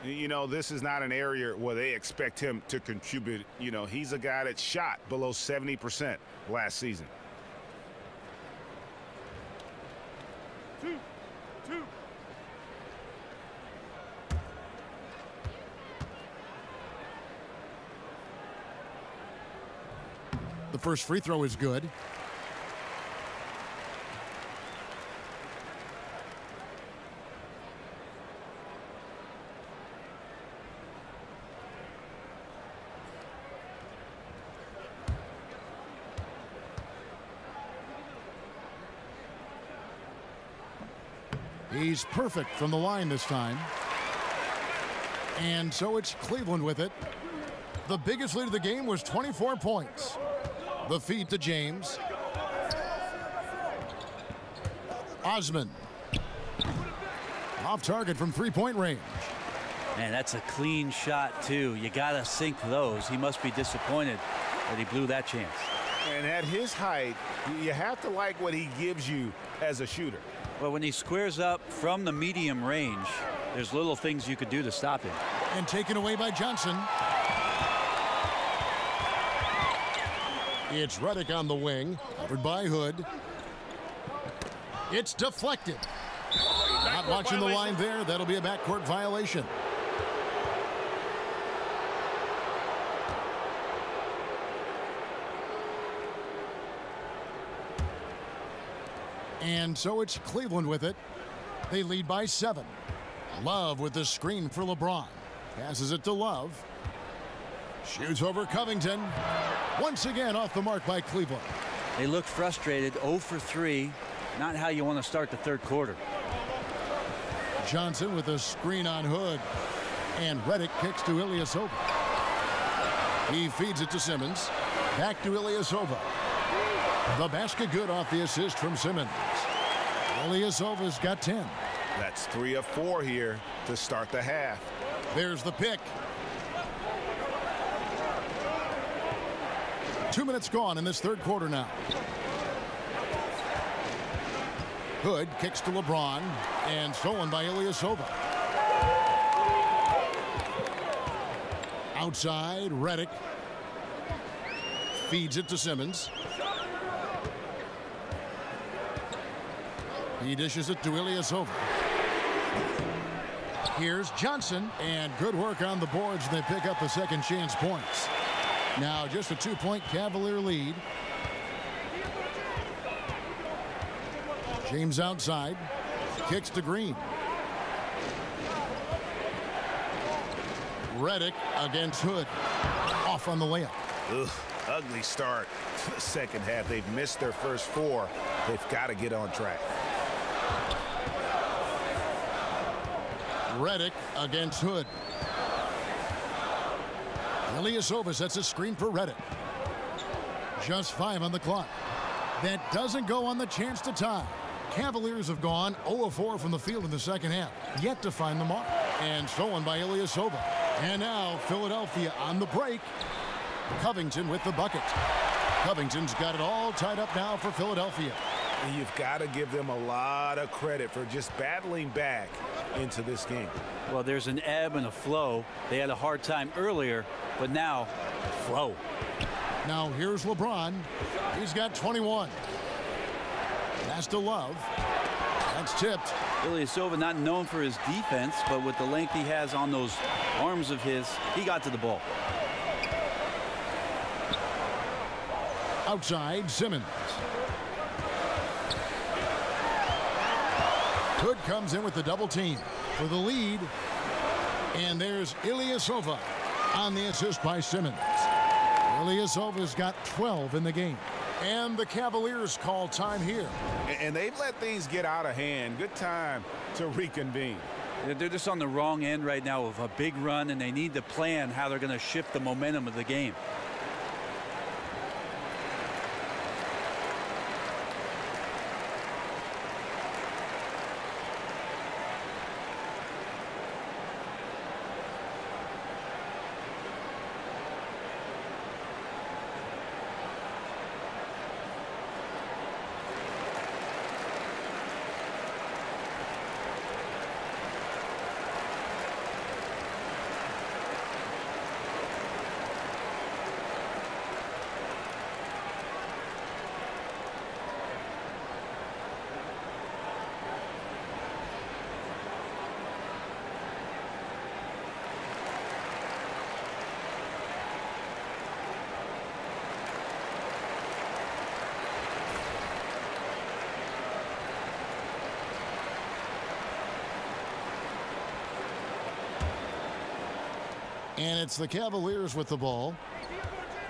You know, this is not an area where they expect him to contribute. You know, he's a guy that shot below 70% last season. 2. The first free throw is good. He's perfect from the line this time. And so it's Cleveland with it. The biggest lead of the game was 24 points. The feed to James. Osman. Off target from three-point range. Man, that's a clean shot, too. You got to sink those. He must be disappointed that he blew that chance. And at his height, you have to like what he gives you as a shooter. Well, when he squares up from the medium range, there's little things you could do to stop him. And taken away by Johnson. It's Redick on the wing, covered by Hood. It's deflected. Not watching the line there. That'll be a backcourt violation. And so it's Cleveland with it. They lead by 7. Love with the screen for LeBron. Passes it to Love. Shoots over Covington. Once again off the mark by Cleveland. They look frustrated. 0 for 3. Not how you want to start the third quarter. Johnson with a screen on Hood. And Redick kicks to Ilyasova. He feeds it to Simmons. Back to Ilyasova. The basket good off the assist from Simmons. Ilyasova's got 10. That's 3 of 4 here to start the half. There's the pick. 2 minutes gone in this third quarter now. Hood kicks to LeBron, and stolen by Ilyasova. Outside, Redick feeds it to Simmons. He dishes it to Ilyasova. Here's Johnson, and good work on the boards. They pick up the second chance points. Now just a 2-point Cavalier lead. James outside, kicks to Green. Redick against Hood, off on the layup. Ugh, ugly start to the second half. They've missed their first 4. They've got to get on track. Redick against Hood. Ilyasova sets a screen for Redick. Just 5 on the clock. That doesn't go on the chance to tie. Cavaliers have gone 0 of 4 from the field in the second half, yet to find the mark. And stolen by Ilyasova. And now Philadelphia on the break. Covington with the bucket. Covington's got it all tied up now for Philadelphia. You've got to give them a lot of credit for just battling back into this game. Well, there's an ebb and a flow. They had a hard time earlier, but now, flow. Now here's LeBron. He's got 21. Pass to Love. That's tipped. Ilyasova not known for his defense, but with the length he has on those arms of his, he got to the ball. Outside, Simmons. Hood comes in with the double team for the lead. And there's Ilyasova on the assist by Simmons. Ilyasova's got 12 in the game. And the Cavaliers call time here. And they've let things get out of hand. Good time to reconvene. They're just on the wrong end right now of a big run, and they need to plan how they're going to shift the momentum of the game. And it's the Cavaliers with the ball.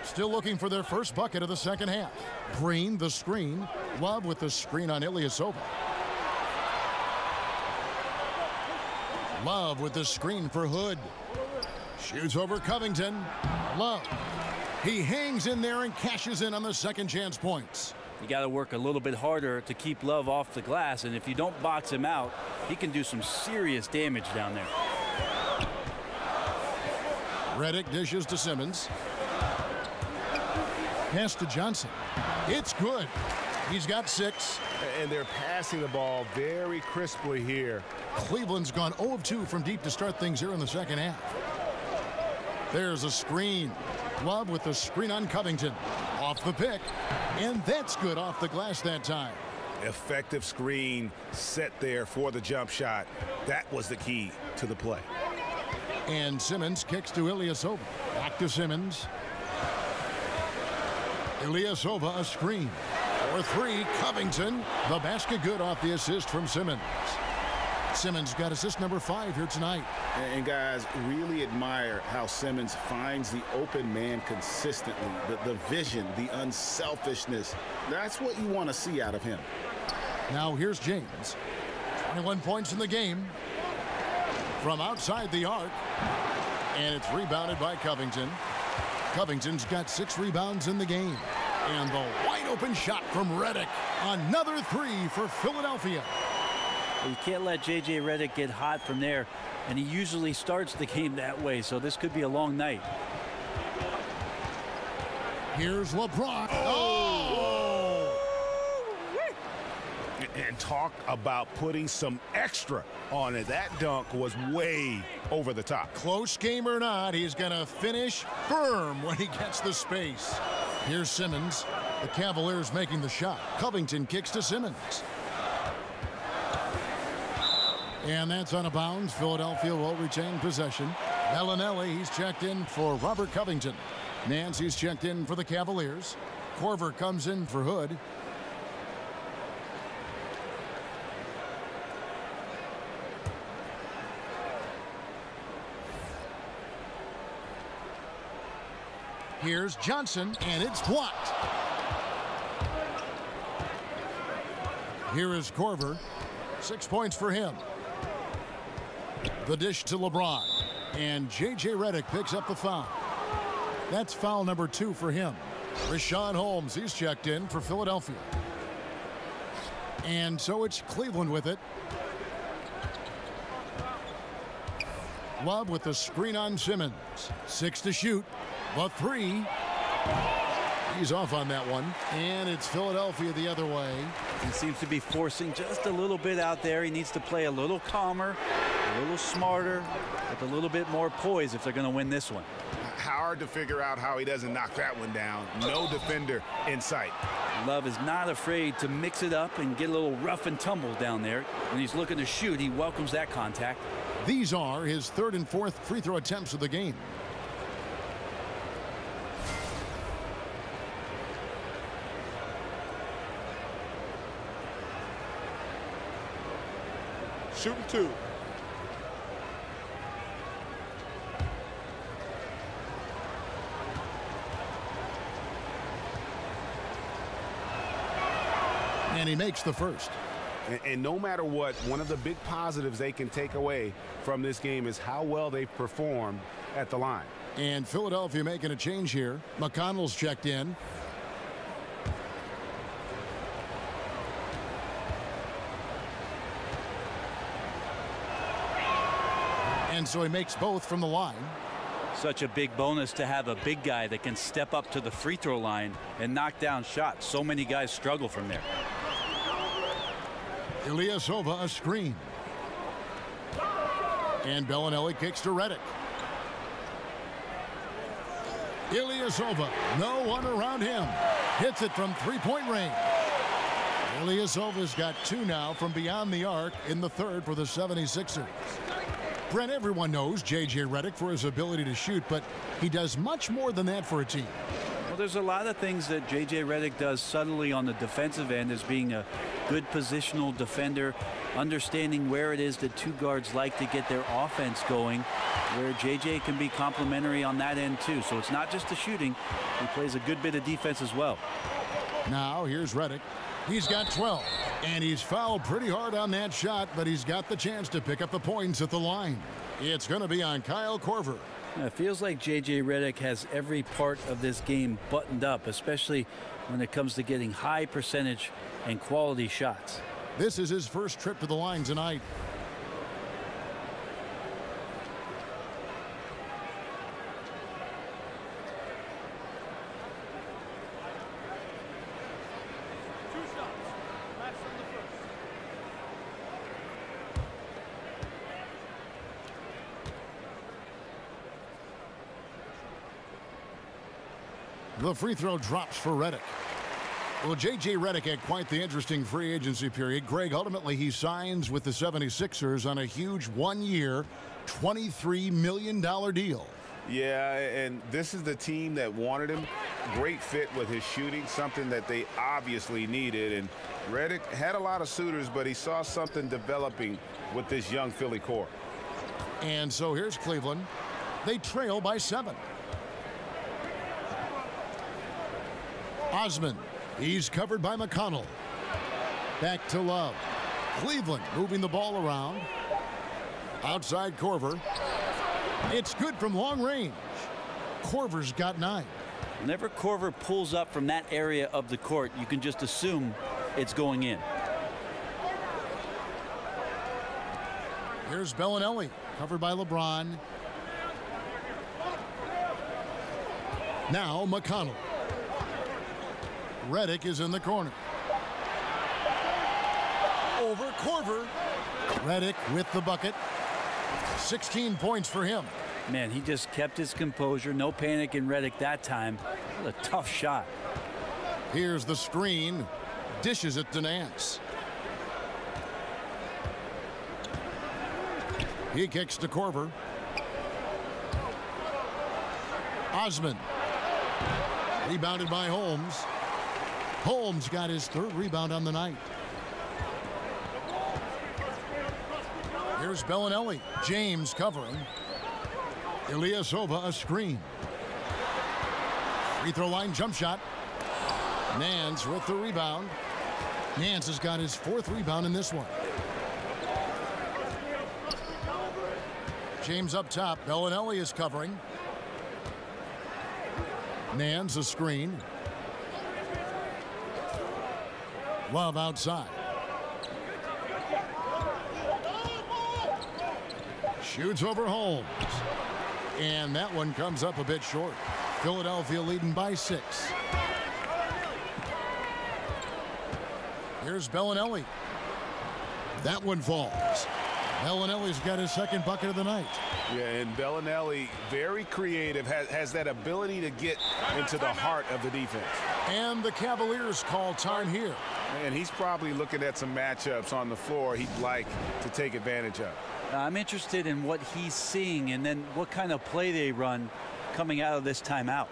Still looking for their first bucket of the second half. Green, the screen. Love with the screen on Ilyasova. Love with the screen for Hood. Shoots over Covington. Love. He hangs in there and cashes in on the second chance points. You got to work a little bit harder to keep Love off the glass, and if you don't box him out, he can do some serious damage down there. Redick dishes to Simmons. Pass to Johnson. It's good. He's got 6. And they're passing the ball very crisply here. Cleveland's gone 0 of 2 from deep to start things here in the second half. There's a screen. Love with the screen on Covington. Off the pick. And that's good off the glass that time. Effective screen set there for the jump shot. That was the key to the play. And Simmons kicks to Ilyasova. Back to Simmons. Ilyasova a screen. For 3, Covington. The basket good off the assist from Simmons. Simmons got assist number 5 here tonight. And guys, really admire how Simmons finds the open man consistently. The vision, the unselfishness. That's what you want to see out of him. Now here's James. 21 points in the game. From outside the arc. And it's rebounded by Covington. Covington's got 6 rebounds in the game. And the wide open shot from Redick. Another 3 for Philadelphia. You can't let J.J. Redick get hot from there, and he usually starts the game that way, so this could be a long night. Here's LeBron. And talk about putting some extra on it. That dunk was way over the top. Close game or not, he's going to finish firm when he gets the space. Here's Simmons. The Cavaliers making the shot. Covington kicks to Simmons. And that's out of bounds. Philadelphia will retain possession. Bellinelli, he's checked in for Robert Covington. Nancy's checked in for the Cavaliers. Korver comes in for Hood. Here's Johnson, and it's blocked. Here is Korver. 6 points for him. The dish to LeBron. And J.J. Redick picks up the foul. That's foul number 2 for him. Richaun Holmes, he's checked in for Philadelphia. And so it's Cleveland with it. Love with the screen on Simmons. 6 to shoot. The 3. He's off on that one. And it's Philadelphia the other way. He seems to be forcing just a little bit out there. He needs to play a little calmer, a little smarter, with a little bit more poise if they're going to win this one. Hard to figure out how he doesn't knock that one down. No defender in sight. Love is not afraid to mix it up and get a little rough and tumble down there. When he's looking to shoot, he welcomes that contact. These are his 3rd and 4th free throw attempts of the game. Shooting 2. And he makes the first. And no matter what, one of the big positives they can take away from this game is how well they performed at the line. And Philadelphia making a change here. McConnell's checked in. And so he makes both from the line. Such a big bonus to have a big guy that can step up to the free throw line and knock down shots. So many guys struggle from there. Ilyasova a screen. And Bellinelli kicks to Redick. Ilyasova, no one around him. Hits it from three-point range. Ilyasova's got 2 now from beyond the arc in the 3rd for the 76ers. Brent, everyone knows J.J. Redick for his ability to shoot, but he does much more than that for a team. Well, there's a lot of things that J.J. Redick does subtly on the defensive end as being a good positional defender, understanding where it is that 2 guards like to get their offense going, where J.J. can be complimentary on that end too. So it's not just the shooting. He plays a good bit of defense as well. Now here's Redick. He's got 12, and he's fouled pretty hard on that shot, but he's got the chance to pick up the points at the line. It's going to be on Kyle Korver. It feels like J.J. Redick has every part of this game buttoned up, especially when it comes to getting high percentage and quality shots. This is his first trip to the line tonight. The free throw drops for Redick. Well, J.J. Redick had quite the interesting free agency period. Greg, ultimately he signs with the 76ers on a huge 1-year, $23 million deal. Yeah, and this is the team that wanted him. Great fit with his shooting, something that they obviously needed. And Redick had a lot of suitors, but he saw something developing with this young Philly core. And so here's Cleveland. They trail by 7. Osman, he's covered by McConnell. Back to Love. Cleveland moving the ball around. Outside Korver. It's good from long range. Korver's got 9. Whenever Korver pulls up from that area of the court, you can just assume it's going in. Here's Bellinelli, covered by LeBron. Now McConnell. Redick is in the corner. Over Korver. Redick with the bucket. 16 points for him. Man, he just kept his composure. No panic in Redick that time. What a tough shot. Here's the screen. Dishes it to Nance. He kicks to Korver. Osman. Rebounded by Holmes. Holmes got his third rebound on the night. Here's Bellinelli. James covering. Ilyasova a screen. Free throw line jump shot. Nance with the rebound. Nance has got his fourth rebound in this one. James up top. Bellinelli is covering. Nance a screen. Love outside. Shoots over Holmes. And that one comes up a bit short. Philadelphia leading by 6. Here's Bellinelli. That one falls. Bellinelli's got his second bucket of the night. Yeah, and Bellinelli, very creative, has that ability to get into the heart of the defense. And the Cavaliers call time here. And he's probably looking at some matchups on the floor he'd like to take advantage of. I'm interested in what he's seeing and then what kind of play they run coming out of this timeout.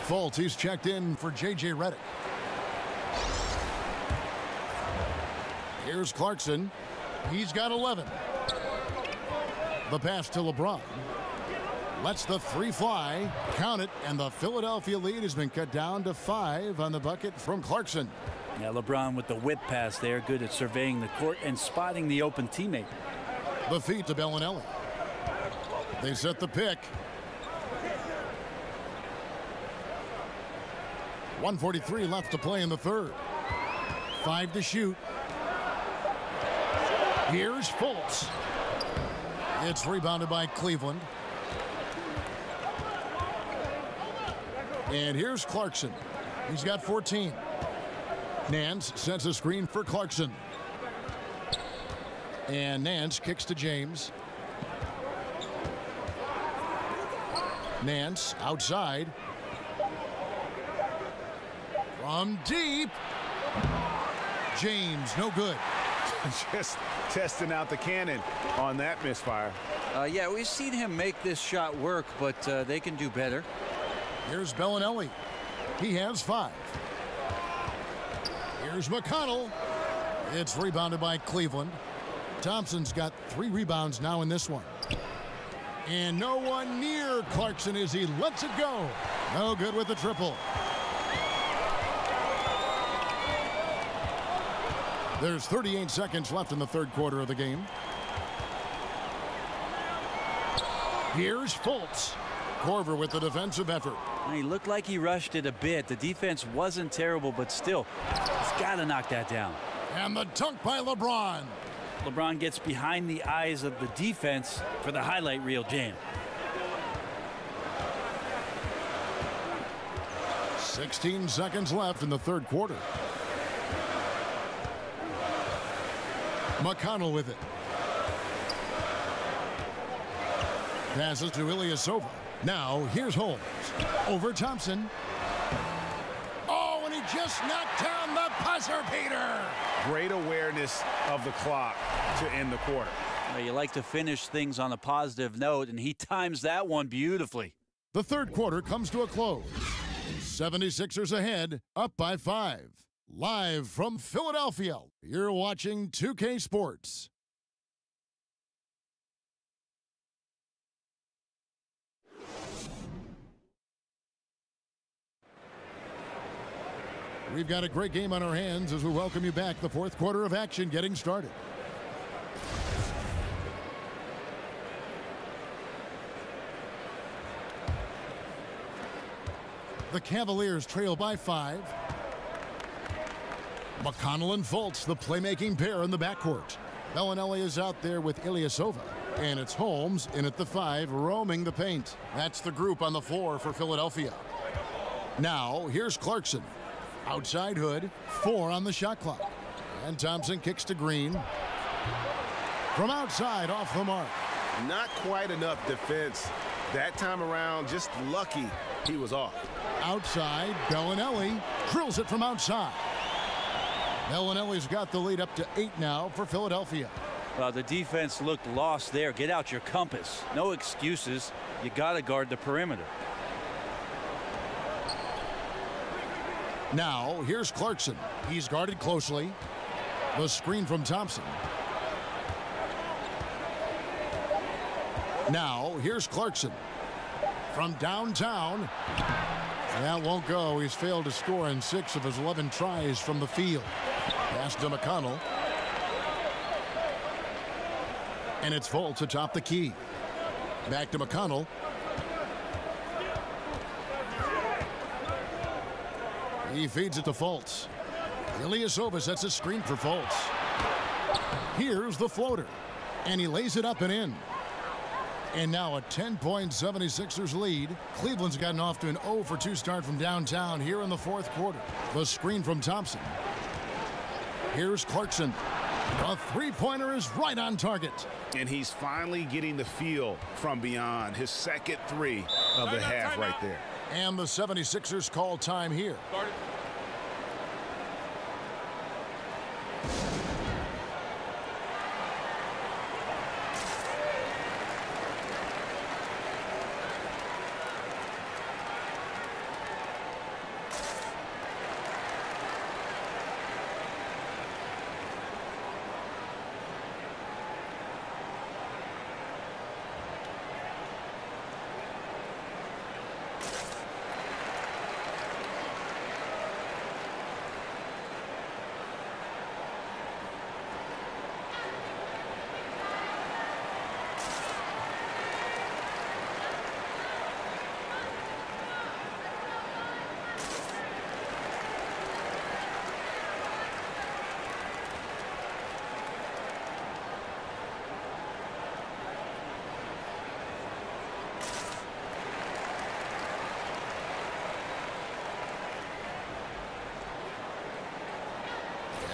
Fault, he's checked in for J.J. Redick. Here's Clarkson. He's got 11. The pass to LeBron. Lets the three fly. Count it, and the Philadelphia lead has been cut down to 5 on the bucket from Clarkson. Yeah, LeBron with the whip pass there. Good at surveying the court and spotting the open teammate. The feed to Bellinelli. They set the pick. 1:43 left to play in the third. 5 to shoot. Here's Fultz. It's rebounded by Cleveland. And here's Clarkson. He's got 14. Nance sets a screen for Clarkson. And Nance kicks to James. Nance outside. From deep. James, no good. Just testing out the cannon on that misfire. Yeah, we've seen him make this shot work, but they can do better. Here's Bellinelli. He has 5. Here's McConnell. It's rebounded by Cleveland. Thompson's got 3 rebounds now in this one. And no one near Clarkson as he lets it go. No good with the triple. There's 38 seconds left in the third quarter of the game. Here's Fultz. Korver with the defensive effort. He looked like he rushed it a bit. The defense wasn't terrible, but still, he's got to knock that down. And the dunk by LeBron. LeBron gets behind the eyes of the defense for the highlight reel jam. 16 seconds left in the third quarter. McConnell with it. Passes to Ilyasova. Now here's Holmes. Over Thompson. Oh, and he just knocked down the buzzer beater. Great awareness of the clock to end the quarter. Well, you like to finish things on a positive note, and he times that one beautifully. The third quarter comes to a close. 76ers ahead, up by 5. Live from Philadelphia, you're watching 2K Sports. We've got a great game on our hands as we welcome you back. The fourth quarter of action getting started. The Cavaliers trail by 5. McConnell and Fultz, the playmaking pair in the backcourt. Bellinelli is out there with Ilyasova. And it's Holmes in at the 5, roaming the paint. That's the group on the floor for Philadelphia. Now, here's Clarkson. Outside Hood, 4 on the shot clock. And Thompson kicks to Green. From outside, off the mark. Not quite enough defense that time around. Just lucky he was off. Outside, Bellinelli drills it from outside. Bellinelli's got the lead up to 8 now for Philadelphia. Well, the defense looked lost there. Get out your compass. No excuses. You got to guard the perimeter. Now, here's Clarkson. He's guarded closely. The screen from Thompson. Now, here's Clarkson. From downtown. That won't go. He's failed to score in 6 of his 11 tries from the field. Pass to McConnell. And it's Fultz atop the key. Back to McConnell. He feeds it to Fultz. Ilyasova sets a screen for Fultz. Here's the floater. And he lays it up and in. And now a 10-point 76ers lead. Cleveland's gotten off to an 0-for-2 start from downtown here in the fourth quarter. The screen from Thompson. Here's Clarkson. A three-pointer is right on target. And he's finally getting the feel from beyond. His second 3 of the half right there. And the 76ers call time here.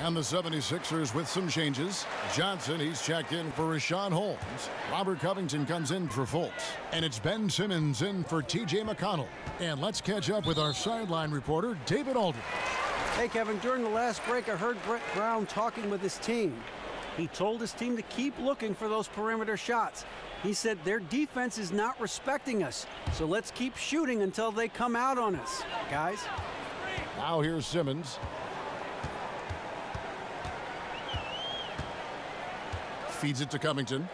And the 76ers with some changes. Johnson, he's checked in for Rashawn Holmes. Robert Covington comes in for Fultz. And it's Ben Simmons in for T.J. McConnell. And let's catch up with our sideline reporter, David Aldridge. Hey, Kevin, during the last break, I heard Brett Brown talking with his team. He told his team to keep looking for those perimeter shots. He said their defense is not respecting us, so let's keep shooting until they come out on us, guys. Now here's Simmons. Feeds it to Covington.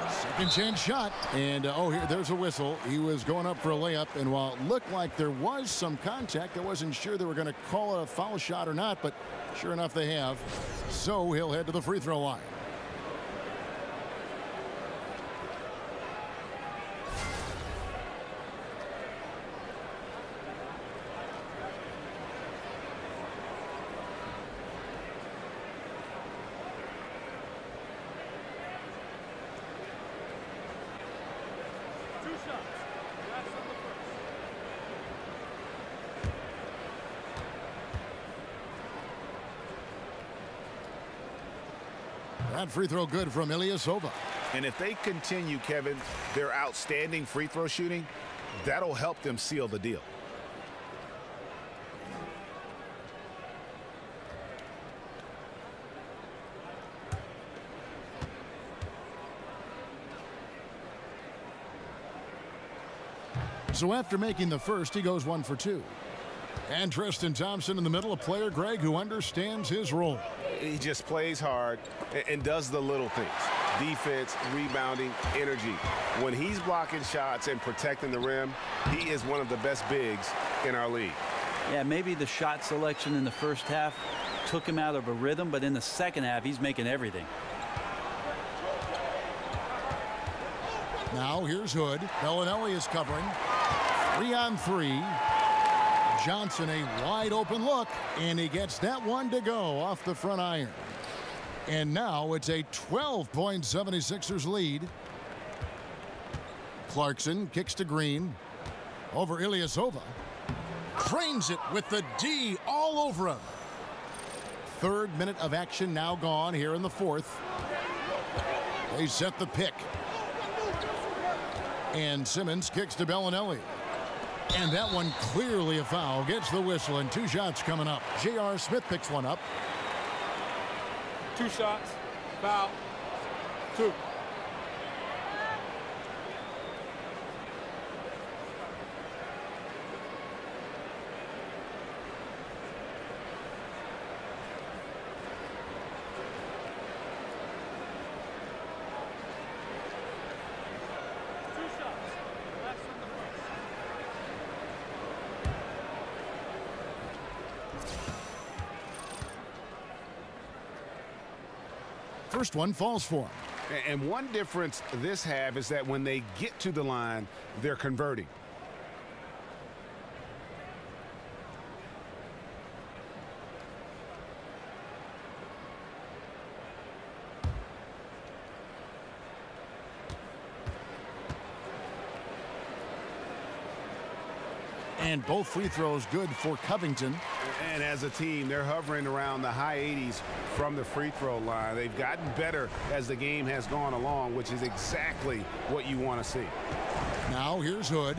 Second chance shot. And, here, there's a whistle. He was going up for a layup, and while it looked like there was some contact, I wasn't sure they were going to call it a foul shot or not, but sure enough they have. So he'll head to the free throw line. That free throw good from Ilyasova. And if they continue, Kevin, their outstanding free throw shooting, that'll help them seal the deal. So after making the first, he goes 1 for 2. And Tristan Thompson in the middle, a player, Greg, who understands his role. He just plays hard and does the little things. Defense, rebounding, energy. When he's blocking shots and protecting the rim, he is one of the best bigs in our league. Yeah, maybe the shot selection in the first half took him out of a rhythm, but in the second half, he's making everything. Now here's Hood. Bellinelli is covering. 3-on-3. Johnson, a wide open look, and he gets that one to go off the front iron. And now it's a 12-point 76ers lead. Clarkson kicks to Green. Over Ilyasova. Cranes it with the D all over him. Third minute of action now gone here in the fourth. They set the pick. And Simmons kicks to Bellinelli. And that one clearly a foul. Gets the whistle, and 2 shots coming up. J.R. Smith picks one up. 2 shots. Foul. 2. First one falls for him. And one difference this half is that when they get to the line, they're converting. And both free throws good for Covington. And as a team, they're hovering around the high 80s from the free throw line. They've gotten better as the game has gone along, which is exactly what you want to see. Now here's Hood.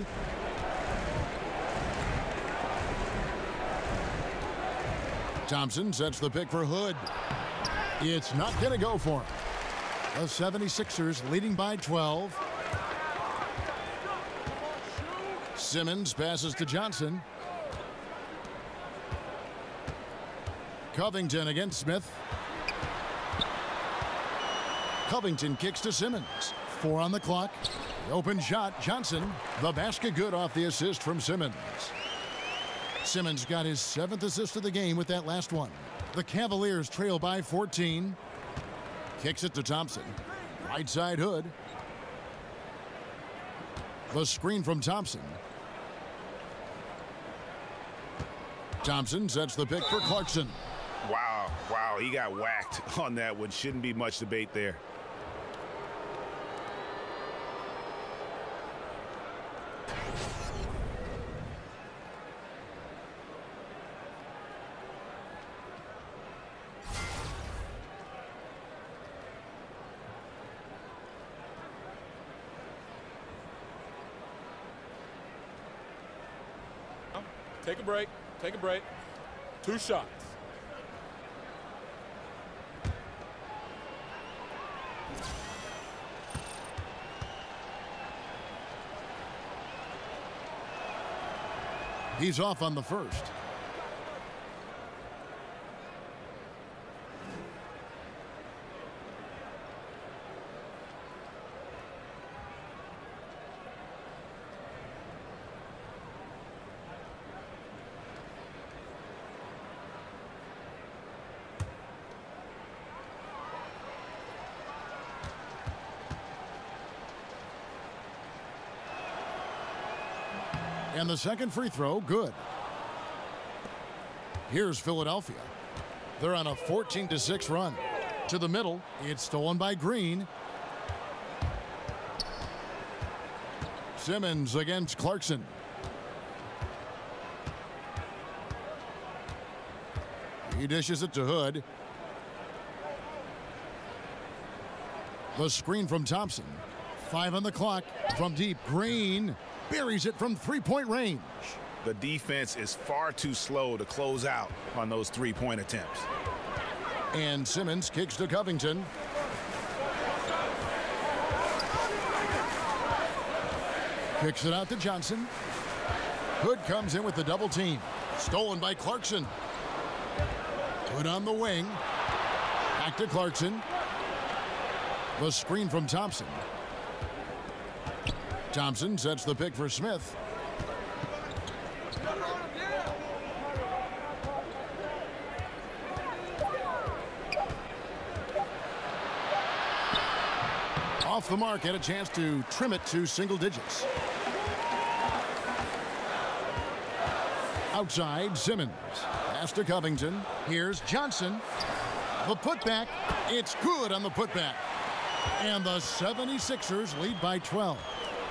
Thompson sets the pick for Hood. It's not going to go for him. The 76ers leading by 12. Simmons passes to Johnson. Covington against Smith. Covington kicks to Simmons. 4 on the clock. The open shot, Johnson. The basket good off the assist from Simmons. Simmons got his 7th assist of the game with that last one. The Cavaliers trail by 14. Kicks it to Thompson. Right side Hood. The screen from Thompson. Thompson sets the pick for Clarkson. Wow, he got whacked on that one. Shouldn't be much debate there. Take a break. Take a break. 2 shots. He's off on the first. And the second free throw, good. Here's Philadelphia. They're on a 14-6 run. To the middle, it's stolen by Green. Simmons against Clarkson. He dishes it to Hood. The screen from Thompson. 5 on the clock. From deep, Green buries it from 3-point range. The defense is far too slow to close out on those 3-point attempts. And Simmons kicks to Covington. Kicks it out to Johnson. Hood comes in with the double team. Stolen by Clarkson. Hood on the wing. Back to Clarkson. The screen from Thompson. Thompson sets the pick for Smith. Off the mark, had a chance to trim it to single digits. Outside, Simmons. Pass to Covington. Here's Johnson. The putback. It's good on the putback. And the 76ers lead by 12.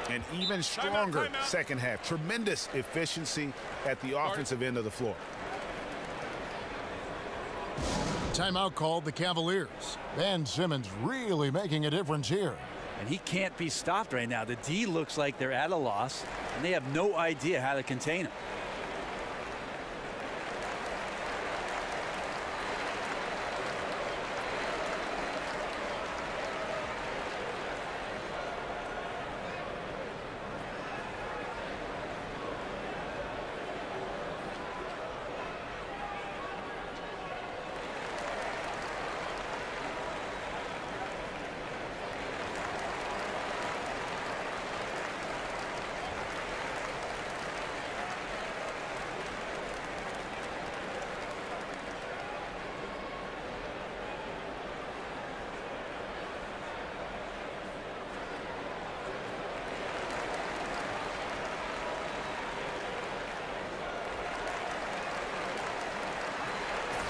An even stronger second half. Tremendous efficiency at the offensive end of the floor. Timeout called the Cavaliers. Ben Simmons really making a difference here. And he can't be stopped right now. The D looks like they're at a loss, and they have no idea how to contain him.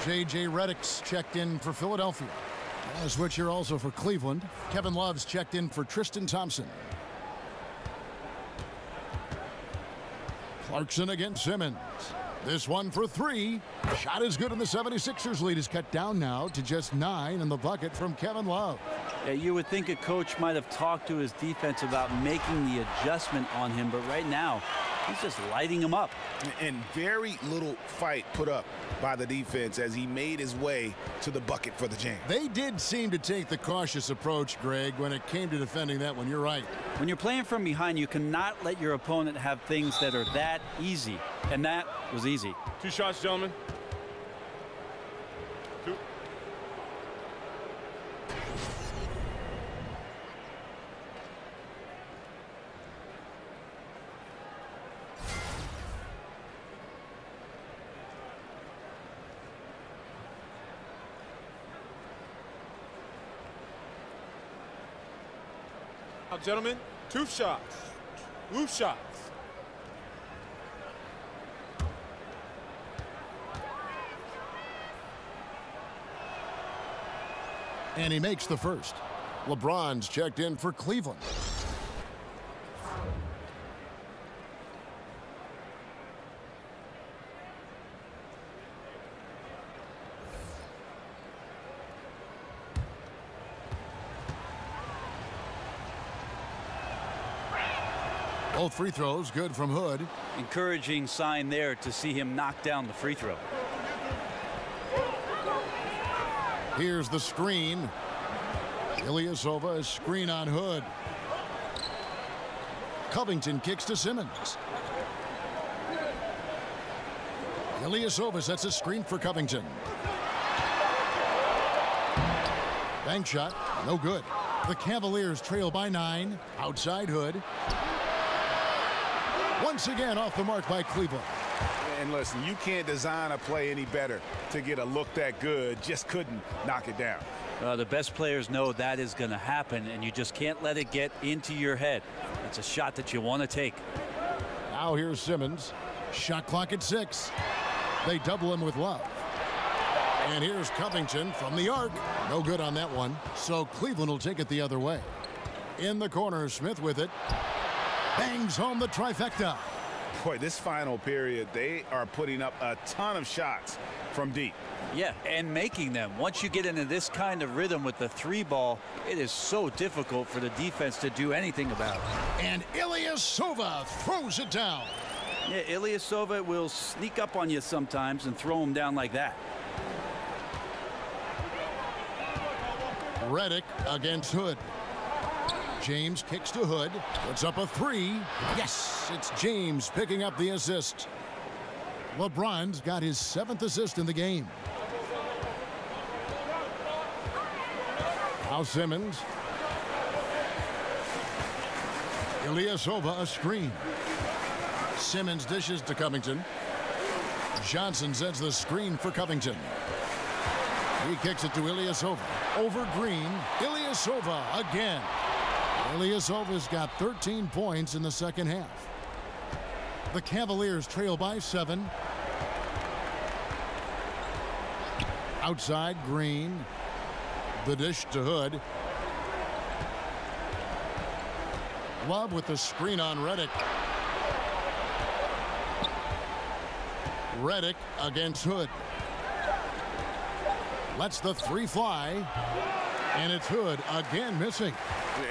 J.J. Redick's checked in for Philadelphia. A switch here also for Cleveland. Kevin Love's checked in for Tristan Thompson. Clarkson against Simmons. This one for three. Shot is good, and the 76ers lead is cut down now to just 9 in the bucket from Kevin Love. Yeah, you would think a coach might have talked to his defense about making the adjustment on him, but right now he's just lighting him up. And very little fight put up by the defense as he made his way to the bucket for the jam. They did seem to take the cautious approach, Greg, when it came to defending that one. You're right. When you're playing from behind, you cannot let your opponent have things that are that easy. And that was easy. 2 shots, gentlemen. 2. Now, gentlemen, 2 shots. 2 shots. And he makes the first. LeBron's checked in for Cleveland. Both free throws good from Hood. Encouraging sign there to see him knock down the free throw. Here's the screen. Ilyasova, a screen on Hood. Covington kicks to Simmons. Ilyasova sets a screen for Covington. Bank shot, no good. The Cavaliers trail by 9. Outside Hood. Once again off the mark by Cleveland. And listen, you can't design a play any better to get a look that good. Just couldn't knock it down. The best players know that is going to happen, and you just can't let it get into your head. It's a shot that you want to take. Now here's Simmons. Shot clock at 6. They double him with Love. And here's Covington from the arc. No good on that one. So Cleveland will take it the other way. In the corner, Smith with it. Bangs home the trifecta. Boy, this final period, they are putting up a ton of shots from deep. Yeah, and making them. Once you get into this kind of rhythm with the 3 ball, it is so difficult for the defense to do anything about it. And Ilyasova throws it down. Yeah, Ilyasova will sneak up on you sometimes and throw him down like that. Redick against Hood. James kicks to Hood. Puts up a three. Yes, it's James picking up the assist. LeBron's got his 7th assist in the game. Now Simmons. Ilyasova a screen. Simmons dishes to Covington. Johnson sets the screen for Covington. He kicks it to Ilyasova. Over Green. Ilyasova again. Ilyasova's got 13 points in the second half. The Cavaliers trail by 7. Outside Green. The dish to Hood. Love with the screen on Redick. Redick against Hood. Lets the three fly. And it's Hood again missing.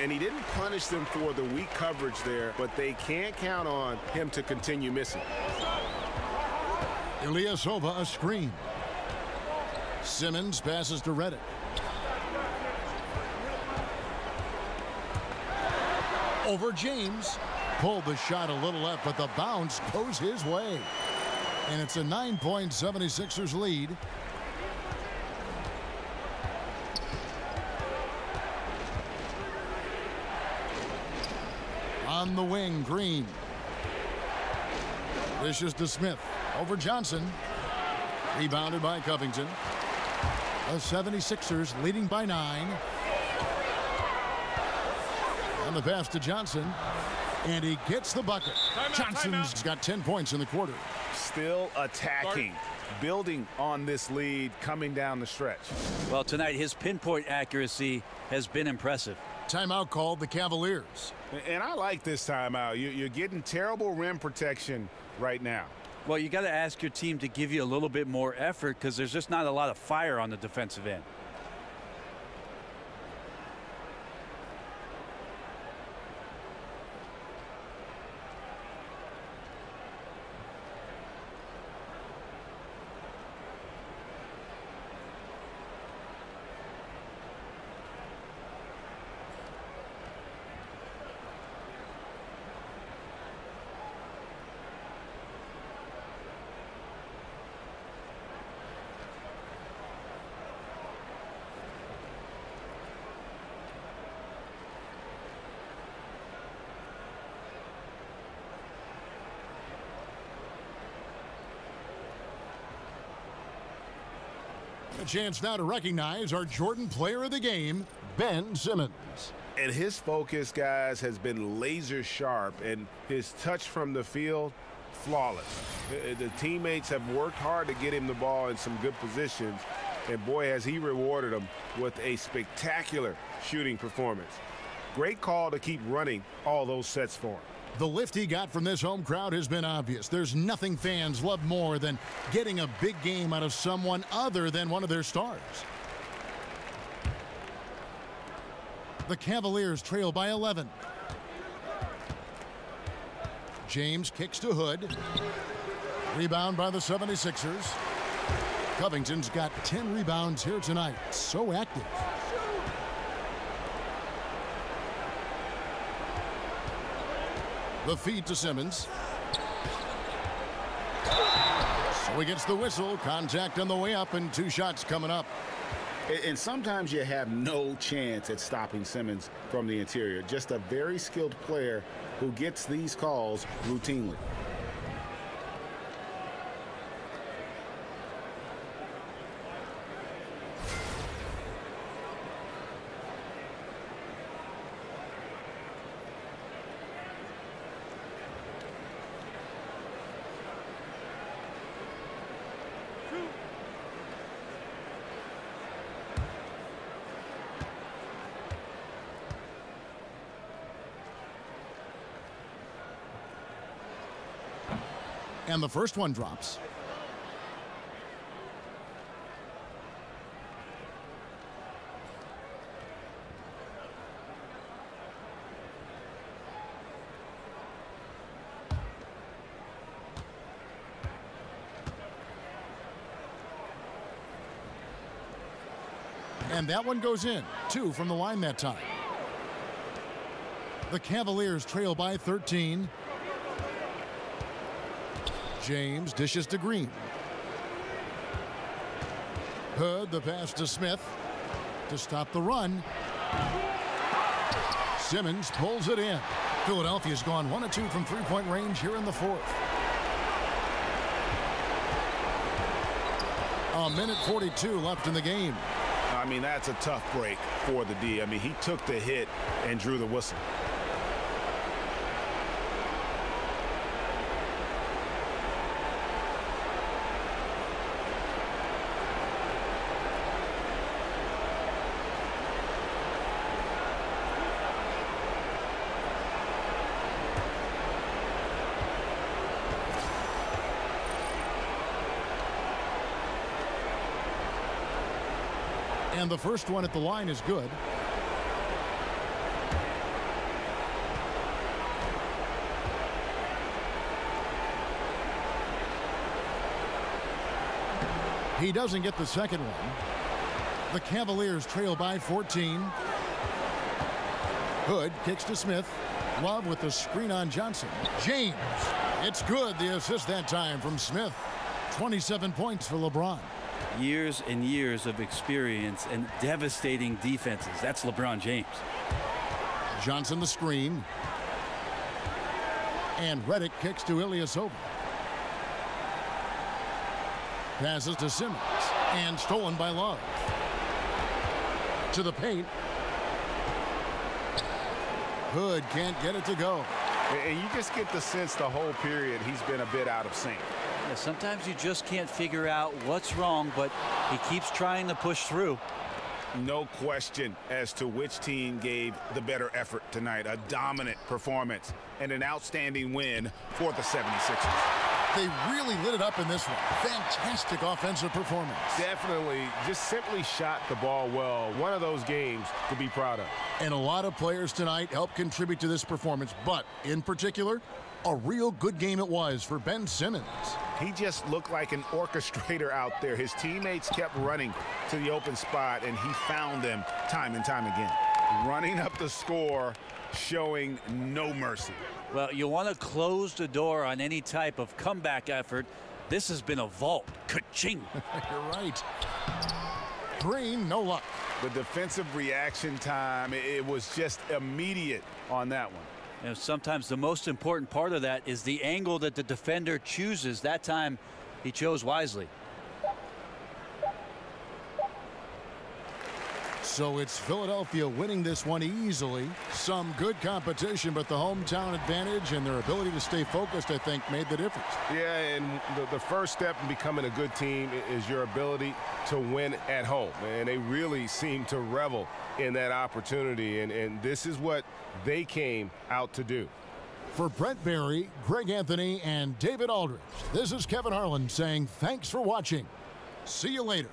And he didn't punish them for the weak coverage there, but they can't count on him to continue missing. Ilyasova a screen. Simmons passes to Redick. Over James. Pulled the shot a little left, but the bounce goes his way. And it's a 9-point 76ers lead. On the wing, Green. Dishes to Smith. Over Johnson. Rebounded by Covington. The 76ers leading by 9. And the pass to Johnson. And he gets the bucket. Johnson's got 10 points in the quarter. Still attacking. Building on this lead coming down the stretch. Well, tonight his pinpoint accuracy has been impressive. Timeout called the Cavaliers. And I like this timeout. You're getting terrible rim protection right now. Well, you got to ask your team to give you a little bit more effort because there's just not a lot of fire on the defensive end. A chance now to recognize our Jordan Player of the Game, Ben Simmons. And his focus, guys, has been laser sharp, and his touch from the field, flawless. The teammates have worked hard to get him the ball in some good positions, and boy, has he rewarded them with a spectacular shooting performance. Great call to keep running all those sets for him. The lift he got from this home crowd has been obvious. There's nothing fans love more than getting a big game out of someone other than one of their stars. The Cavaliers trail by 11. James kicks to Hood. Rebound by the 76ers. Covington's got 10 rebounds here tonight. So active. The feed to Simmons. So he gets the whistle. Contact on the way up and 2 shots coming up. And sometimes you have no chance at stopping Simmons from the interior. Just a very skilled player who gets these calls routinely. And the first one drops. And that one goes in. 2 from the line that time. The Cavaliers trail by 13. James dishes to Green. Hood, the pass to Smith to stop the run. Simmons pulls it in. Philadelphia's gone 1 of 2 from three-point range here in the fourth. A minute 42 left in the game. I mean, that's a tough break for the D. I mean, he took the hit and drew the whistle. And the first one at the line is good. He doesn't get the second one. The Cavaliers trail by 14. Hood kicks to Smith. Love with the screen on Johnson. James. It's good. The assist that time from Smith. 27 points for LeBron. Years and years of experience and devastating defenses. That's LeBron James. Johnson the screen. And Redick kicks to Ilyasova. Passes to Simmons. And stolen by Love. To the paint. Hood can't get it to go. And you just get the sense the whole period he's been a bit out of sync. Yeah, sometimes you just can't figure out what's wrong, but he keeps trying to push through. No question as to which team gave the better effort tonight. A dominant performance and an outstanding win for the 76ers. They really lit it up in this one. Fantastic offensive performance. Definitely just simply shot the ball well. One of those games to be proud of. And a lot of players tonight helped contribute to this performance, but in particular, a real good game it was for Ben Simmons. He just looked like an orchestrator out there. His teammates kept running to the open spot, and he found them time and time again. Running up the score, showing no mercy. Well, you want to close the door on any type of comeback effort. This has been a vault. Ka-ching. You're right. Green, no luck. The defensive reaction time, it was just immediate on that one. You know, sometimes the most important part of that is the angle that the defender chooses. That time, he chose wisely. So it's Philadelphia winning this one easily. Some good competition, but the hometown advantage and their ability to stay focused, I think, made the difference. Yeah, and the first step in becoming a good team is your ability to win at home. And they really seem to revel in that opportunity, and this is what they came out to do. For Brent Barry, Greg Anthony, and David Aldridge, this is Kevin Harlan saying thanks for watching. See you later.